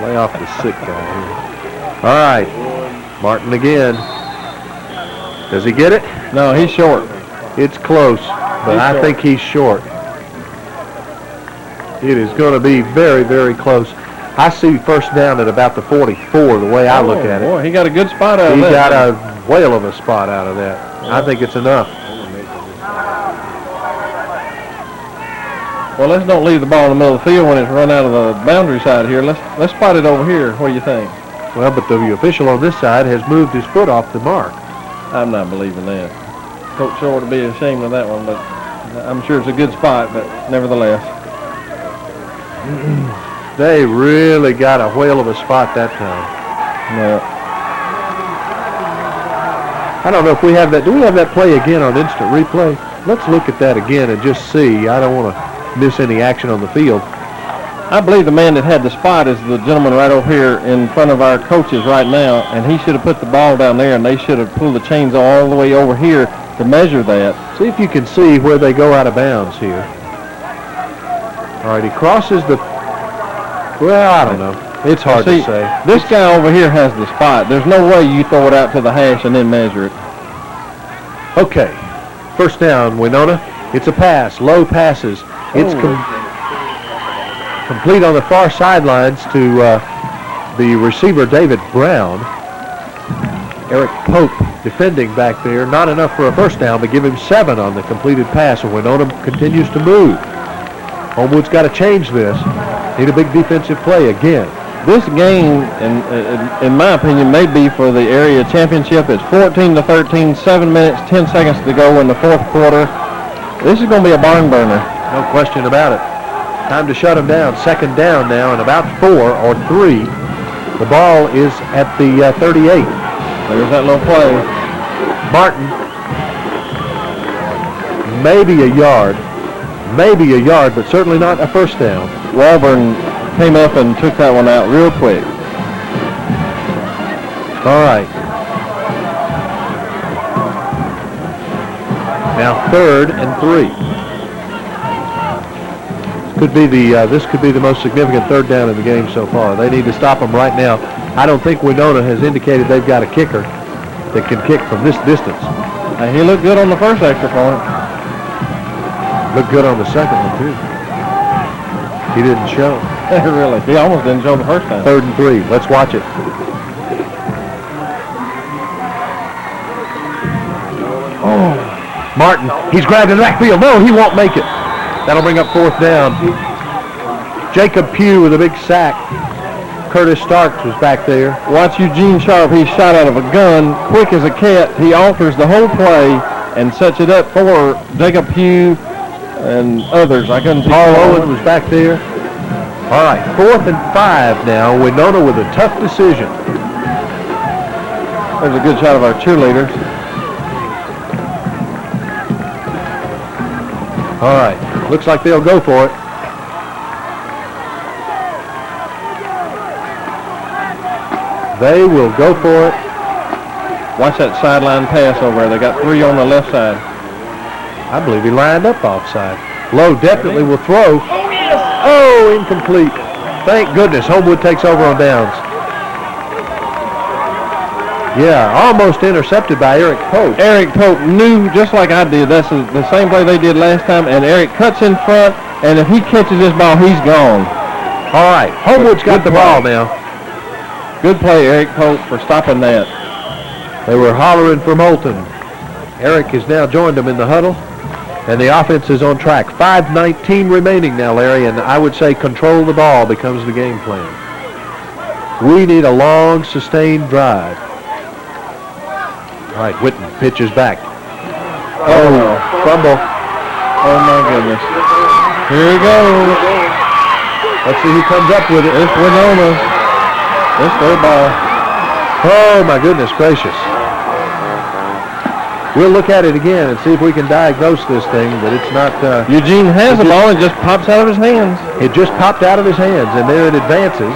Lay off the sick guy here. All right, Martin again. Does he get it? No, he's short. It's close, but I think he's short. It is going to be very, very close. I see first down at about the 44, the way I look at it. Boy, he got a good spot out of He that. got a whale of a spot out of that. I think it's enough. Well, let's don't leave the ball in the middle of the field when it's run out of the boundary side here. Let's spot it over here. What do you think? Well, but the official on this side has moved his foot off the mark. I'm not believing that. Coach Shore to be ashamed of that one, but I'm sure it's a good spot, but nevertheless. They really got a whale of a spot that time. Yeah. I don't know if we have that. Do we have that play again on instant replay? Let's look at that again and just see. I don't want to miss any action on the field. I believe the man that had the spot is the gentleman right over here in front of our coaches right now, and he should have put the ball down there, and they should have pulled the chains all the way over here to measure that. See if you can see where they go out of bounds here. All right, he crosses the... Well, I don't know. It's hard to say. This guy over here has the spot. There's no way you throw it out to the hash and then measure it. Okay, first down, Wenonah. It's a pass, low passes. It's complete on the far sidelines to the receiver, David Brown. Eric Pope defending back there. Not enough for a first down, but give him 7 on the completed pass, and Wenonah continues to move. Homewood's got to change this. Need a big defensive play again. This game, in my opinion, may be for the area championship. It's 14-13, 7 minutes, 10 seconds to go in the fourth quarter. This is going to be a barn burner. No question about it. Time to shut them down. Second down now, and about 4 or 3. The ball is at the 38. There's that little play. Martin, maybe a yard, but certainly not a first down. Walburn came up and took that one out real quick. All right. Now 3rd and 3. This could be the most significant third down in the game so far. They need to stop them right now. I don't think Wenonah has indicated they've got a kicker that can kick from this distance. He looked good on the first extra point. Looked good on the second one too. He didn't show. Really? He almost didn't show the first time. 3rd and 3. Let's watch it. Oh, Martin. He's grabbed in the backfield. No, he won't make it. That'll bring up 4th down. Jacob Pugh with a big sack. Curtis Starks was back there. Watch Eugene Sharp. He's shot out of a gun, quick as a cat. He alters the whole play and sets it up for Jacob Pugh and others. I couldn't see. Paul Owen was back there. All right, 4th and 5 now. Wenonah with a tough decision. There's a good shot of our cheerleaders. All right, looks like they'll go for it. They will go for it. Watch that sideline pass over there. They got 3 on the left side. I believe he lined up offside. Lowe definitely will throw. Oh, incomplete. Thank goodness Homewood takes over on downs. Yeah, almost intercepted by Eric Pope. Eric Pope knew, just like I did, that's the same play they did last time, and Eric cuts in front, and if he catches this ball, he's gone. All right, Homewood's got the ball now. Good play, Eric Pope, for stopping that. They were hollering for Moulton. Eric has now joined them in the huddle, and the offense is on track. 5:19 remaining now, Larry, and I would say control the ball becomes the game plan. We need a long, sustained drive. All right, Whitten pitches back. Oh, fumble. Oh, my goodness. Here he goes. Let's see who comes up with it. It's Wenonah. It's their ball. Oh, my goodness gracious. We'll look at it again and see if we can diagnose this thing, but it's not... Eugene has the ball. It just pops out of his hands. It just popped out of his hands, and there it advances.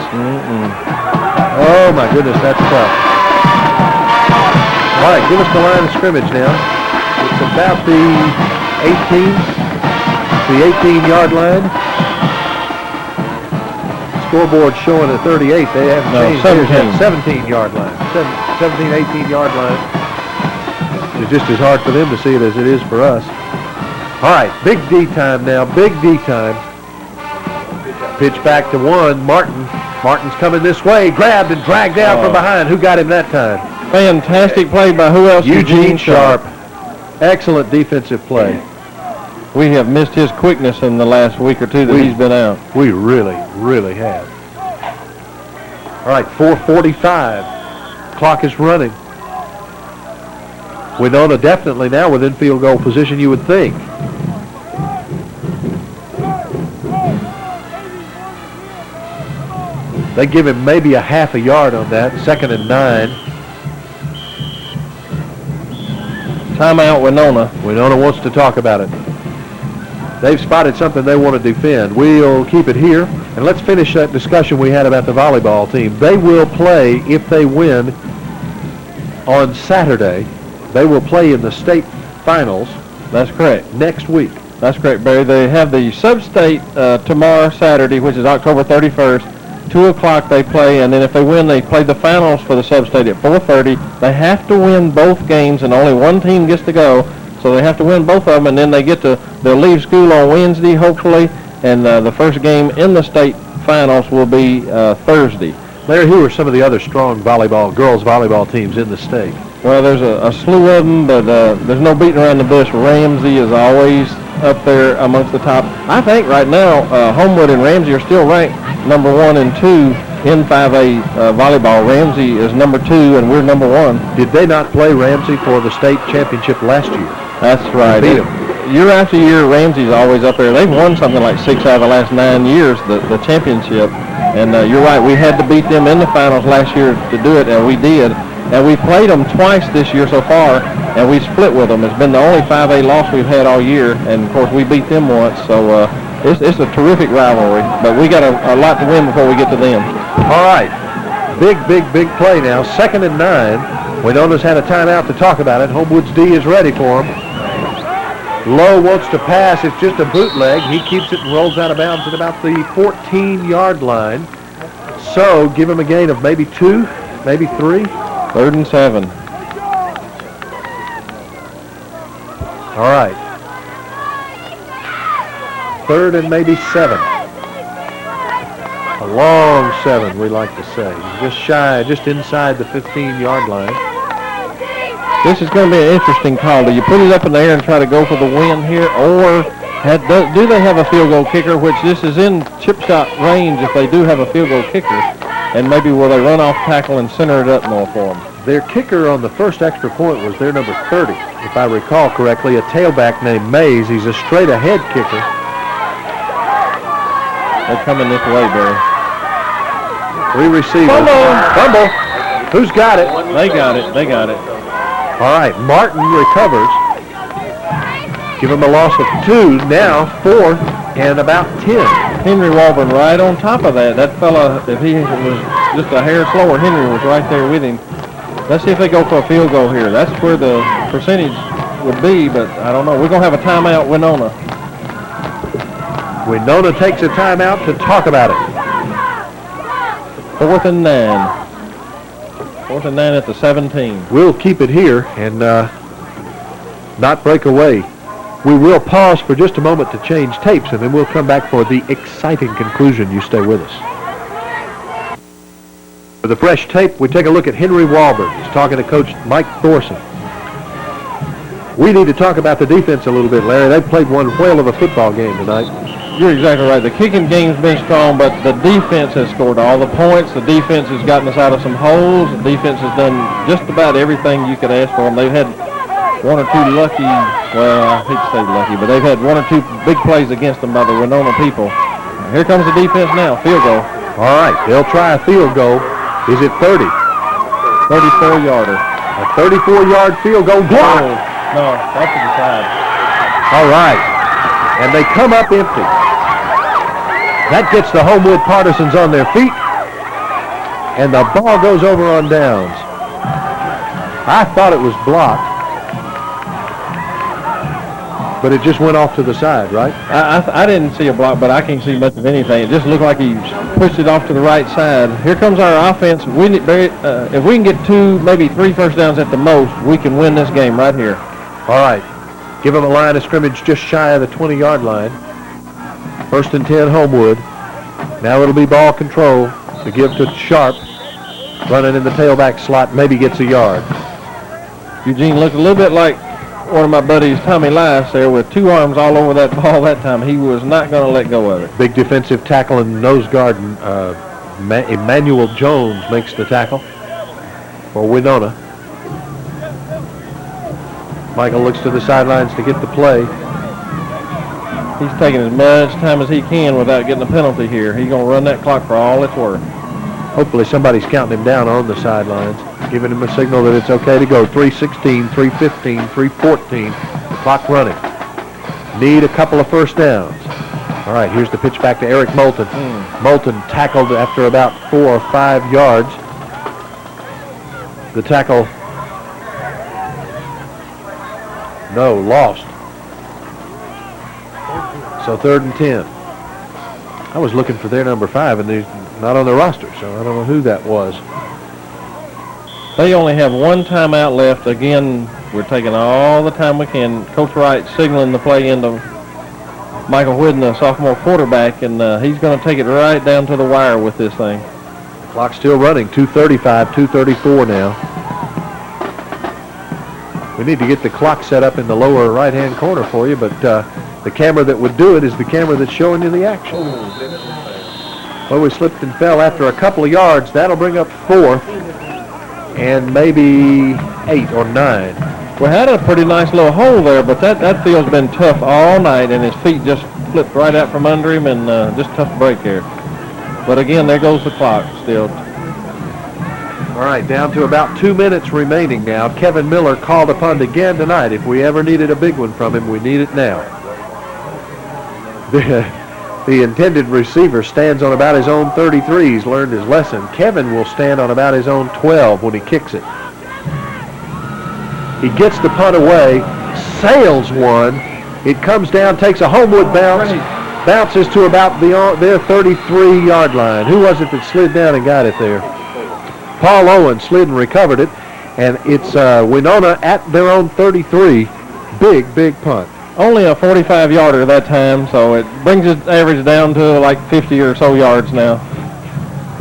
Oh, my goodness, that's tough. All right, give us the line of scrimmage now. It's about the 18-yard line. Scoreboard showing a 38. They haven't changed. 17-yard line. 17, 18-yard line. It's just as hard for them to see it as it is for us. All right, big D time now. Big D time. Pitch back to 1. Martin's coming this way. Grabbed and dragged out from behind. Who got him that time? Fantastic play by who else? Eugene Sharp. Excellent defensive play. We have missed his quickness in the last week or two that he's been out. We really, really have. All right, 4:45. Clock is running. Wenonah definitely now within field goal position, you would think. They give him maybe a half a yard on that. 2nd and 9. Timeout, Wenonah. Wenonah wants to talk about it. They've spotted something they want to defend. We'll keep it here, and let's finish that discussion we had about the volleyball team. They will play, if they win, on Saturday. They will play in the state finals. That's correct. Next week. That's correct, Barry. They have the sub-state tomorrow, Saturday, which is October 31st. 2 o'clock they play, and then if they win, they play the finals for the sub-state at 4:30. They have to win both games, and only one team gets to go, so they have to win both of them, and then they'll leave school on Wednesday, hopefully, and the first game in the state finals will be Thursday. Larry, who are some of the other strong girls volleyball teams in the state? Well, there's a slew of them, but there's no beating around the bush. Ramsey is always up there amongst the top. I think right now Homewood and Ramsey are still ranked number 1 and 2 in 5A volleyball. Ramsey is number 2, and we're number 1. Did they not play Ramsey for the state championship last year? That's right. Beat 'em. Year after year, Ramsey's always up there. They've won something like 6 out of the last 9 years, the championship. And you're right, we had to beat them in the finals last year to do it, and we did. And we played them twice this year so far, and we split with them. It's been the only 5A loss we've had all year, and of course we beat them once. So it's a terrific rivalry, but we got a lot to win before we get to them. All right, big play now. 2nd and 9. Wenonah's had a timeout to talk about it. Homewood's D is ready for him. Lowe wants to pass. It's just a bootleg. He keeps it and rolls out of bounds at about the 14-yard line. So give him a gain of maybe 2, maybe 3. 3rd and 7. All right. 3rd and maybe 7. A long 7, we like to say. Just shy, just inside the 15-yard line. This is going to be an interesting call. Do you put it up in the air and try to go for the win here, or do they have a field goal kicker, which this is in chip shot range if they do have a field goal kicker, and maybe will they run off tackle and center it up more for them? Their kicker on the first extra point was their number 30, if I recall correctly, a tailback named Mays. He's a straight-ahead kicker. They're coming this way, Barry. 3 receivers. Fumble. Who's got it? They got it. All right, Martin recovers. Give him a loss of 2. Now 4th and about 10. Henry Walburn right on top of that. That fella, if he was just a hair slower, Henry was right there with him. Let's see if they go for a field goal here. That's where the percentage would be, but I don't know. We're going to have a timeout, Wenonah. Wenonah takes a timeout to talk about it. 4th and 9. 4th and 9 at the 17. We'll keep it here and not break away. We will pause for just a moment to change tapes, and then we'll come back for the exciting conclusion. You stay with us. For the fresh tape, we take a look at Henry Walburn. He's talking to Coach Mike Thorson. We need to talk about the defense a little bit, Larry. They played one whale of a football game tonight. You're exactly right. The kicking game's been strong, but the defense has scored all the points. The defense has gotten us out of some holes. The defense has done just about everything you could ask for them. They've had 1 or 2 lucky, well, I hate to say lucky, but they've had 1 or 2 big plays against them by the Wenonah people. Here comes the defense now, field goal. All right, they'll try a field goal. Is it 30? 34-yarder. A 34-yard field goal block. No, that's to the side. All right, and they come up empty. That gets the Homewood Partisans on their feet, and the ball goes over on downs. I thought it was blocked, but it just went off to the side, right? I didn't see a block, but I can't see much of anything. It just looked like he pushed it off to the right side. Here comes our offense. If we can get 2, maybe 3 first downs at the most, we can win this game right here. All right. Give them a line of scrimmage just shy of the 20-yard line. 1st and 10, Homewood. Now it'll be ball control to give to Sharp. Running in the tailback slot, maybe gets a yard. Eugene looked a little bit like one of my buddies, Tommy Lice, there with 2 arms all over that ball that time. He was not going to let go of it. Big defensive tackle and nose guard Emmanuel Jones makes the tackle for Wenonah. Michael looks to the sidelines to get the play. He's taking as much time as he can without getting a penalty here. He's going to run that clock for all it's worth. Hopefully somebody's counting him down on the sidelines, giving him a signal that it's okay to go. 3:16, 3:15, 3:14. Clock running. Need a couple of first downs. All right, here's the pitch back to Eric Moulton. Moulton tackled after about 4 or 5 yards. The tackle, no, lost. So 3rd and 10. I was looking for their number 5, and he's not on the roster, so I don't know who that was. They only have one timeout left. Again, we're taking all the time we can. Coach Wright signaling the play into Michael Whidden, the sophomore quarterback, and he's going to take it right down to the wire with this thing. The clock's still running, 2:35, 2:34 now. We need to get the clock set up in the lower right-hand corner for you, but the camera that would do it is the camera that's showing you the action. Well, we slipped and fell after a couple of yards. That'll bring up 4th and maybe 8 or 9. We had a pretty nice little hole there, but that field's been tough all night, and his feet just flipped right out from under him, and just tough break there. But again, there goes the clock still. All right, down to about 2 minutes remaining now. Kevin Miller called upon again tonight. If we ever needed a big one from him, we need it now. The intended receiver stands on about his own 33. He's learned his lesson. Kevin will stand on about his own 12 when he kicks it. He gets the punt away, sails one. It comes down, takes a Homewood bounce, bounces to about their 33-yard line. Who was it that slid down and got it there? Paul Owen slid and recovered it, and it's Wenonah at their own 33. Big punt. Only a 45-yarder that time, so it brings his average down to like 50 or so yards now.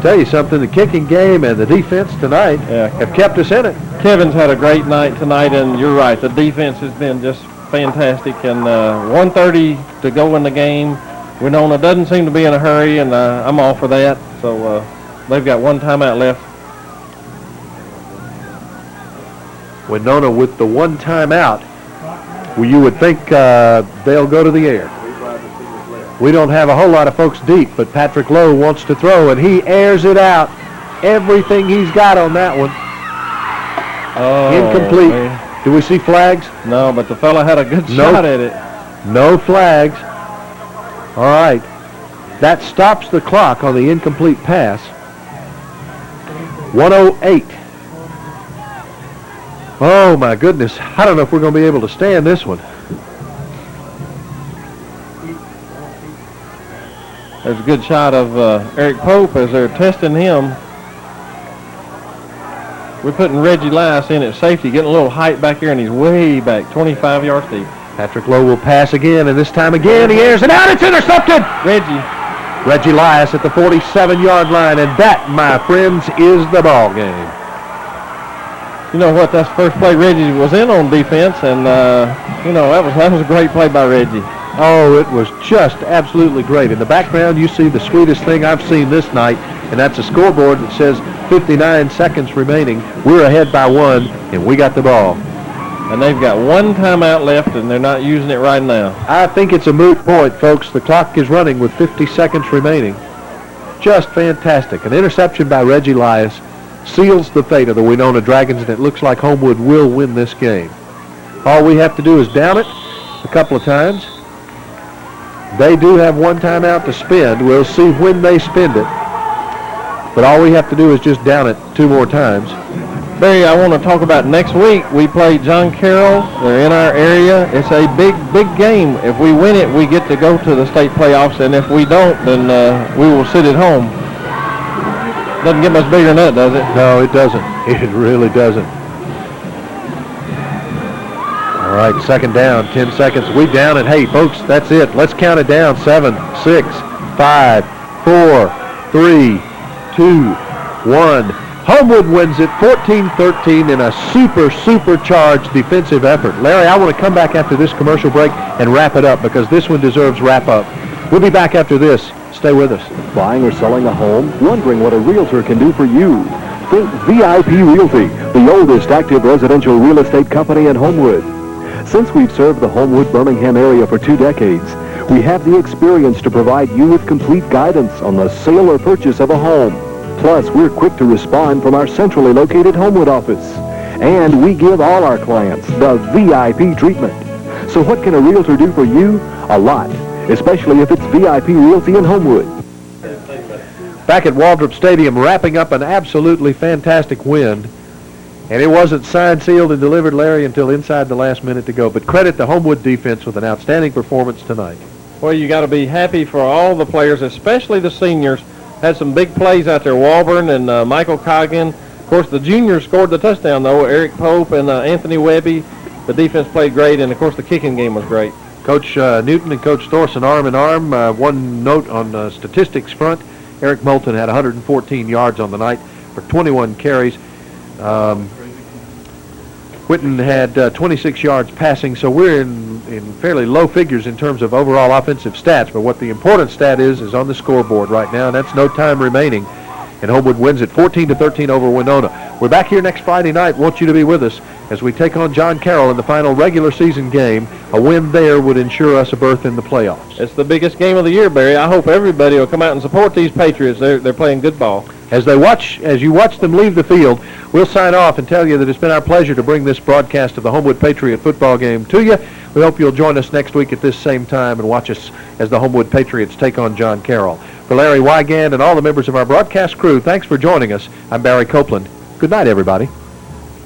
Tell you something, the kicking game and the defense tonight have kept us in it. Kevin's had a great night tonight, and you're right, the defense has been just fantastic, and 1:30 to go in the game. Wenonah doesn't seem to be in a hurry, and I'm all for that, so they've got one timeout left. Wenonah with the one timeout. Well, you would think they'll go to the air. We don't have a whole lot of folks deep, but Patrick Lowe wants to throw, and he airs it out. Everything he's got on that one. Oh, incomplete. Man. Do we see flags? No, but the fella had a good shot at it. No flags. All right. That stops the clock on the incomplete pass. 1:08. Oh, my goodness. I don't know if we're going to be able to stand this one. There's a good shot of Eric Pope as they're testing him. We're putting Reggie Lias in at safety, getting a little height back here, and he's way back, 25 yards deep. Patrick Lowe will pass again, and this time again he airs it out. It's intercepted! Reggie Lias at the 47-yard line, and that, my friends, is the ball game. You know what? That's the first play Reggie was in on defense, and you know that was a great play by Reggie. Oh, it was just absolutely great. In the background, you see the sweetest thing I've seen this night, and that's a scoreboard that says 59 seconds remaining. We're ahead by 1, and we got the ball. And they've got one timeout left, and they're not using it right now. I think it's a moot point, folks. The clock is running with 50 seconds remaining. Just fantastic. An interception by Reggie Lias seals the fate of the Wenonah Dragons, and it looks like Homewood will win this game. All we have to do is down it a couple of times. They do have one timeout to spend. We'll see when they spend it. But all we have to do is just down it 2 more times. Barry, I want to talk about next week. We play John Carroll. They're in our area. It's a big game. If we win it, we get to go to the state playoffs, and if we don't, then we will sit at home. Doesn't get much bigger than that, does it? No, it doesn't. It really doesn't. All right, second down, 10 seconds. We down it. Hey, folks, that's it. Let's count it down. 7, 6, 5, 4, 3, 2, 1. Homewood wins it 14-13 in a supercharged defensive effort. Larry, I want to come back after this commercial break and wrap it up because this one deserves wrap up. We'll be back after this. Stay with us. Buying or selling a home? Wondering what a realtor can do for you? Think VIP Realty, the oldest active residential real estate company in Homewood. Since we've served the Homewood, Birmingham area for 2 decades, we have the experience to provide you with complete guidance on the sale or purchase of a home. Plus, we're quick to respond from our centrally located Homewood office. And we give all our clients the VIP treatment. So what can a realtor do for you? A lot, especially if it's VIP Realty in Homewood. Back at Waldrop Stadium, wrapping up an absolutely fantastic win. And it wasn't signed, sealed, and delivered, Larry, until inside the last minute to go. But credit the Homewood defense with an outstanding performance tonight. Well, you got to be happy for all the players, especially the seniors. Had some big plays out there. Walburn and Michael Coggin. Of course, the juniors scored the touchdown, though. Eric Pope and Anthony Webby. The defense played great, and, of course, the kicking game was great. Coach Newton and Coach Thorson arm in arm. One note on the statistics front. Eric Moulton had 114 yards on the night for 21 carries. Whitten had 26 yards passing, so we're in fairly low figures in terms of overall offensive stats. But what the important stat is on the scoreboard right now, and that's no time remaining. And Homewood wins it 14-13 over Wenonah. We're back here next Friday night. Want you to be with us as we take on John Carroll in the final regular season game. A win there would ensure us a berth in the playoffs. It's the biggest game of the year, Barry. I hope everybody will come out and support these Patriots. They're playing good ball. As you watch them leave the field, we'll sign off and tell you that it's been our pleasure to bring this broadcast of the Homewood Patriot football game to you. We hope you'll join us next week at this same time and watch us as the Homewood Patriots take on John Carroll. For Larry Wygand and all the members of our broadcast crew, thanks for joining us. I'm Barry Copeland. Good night, everybody.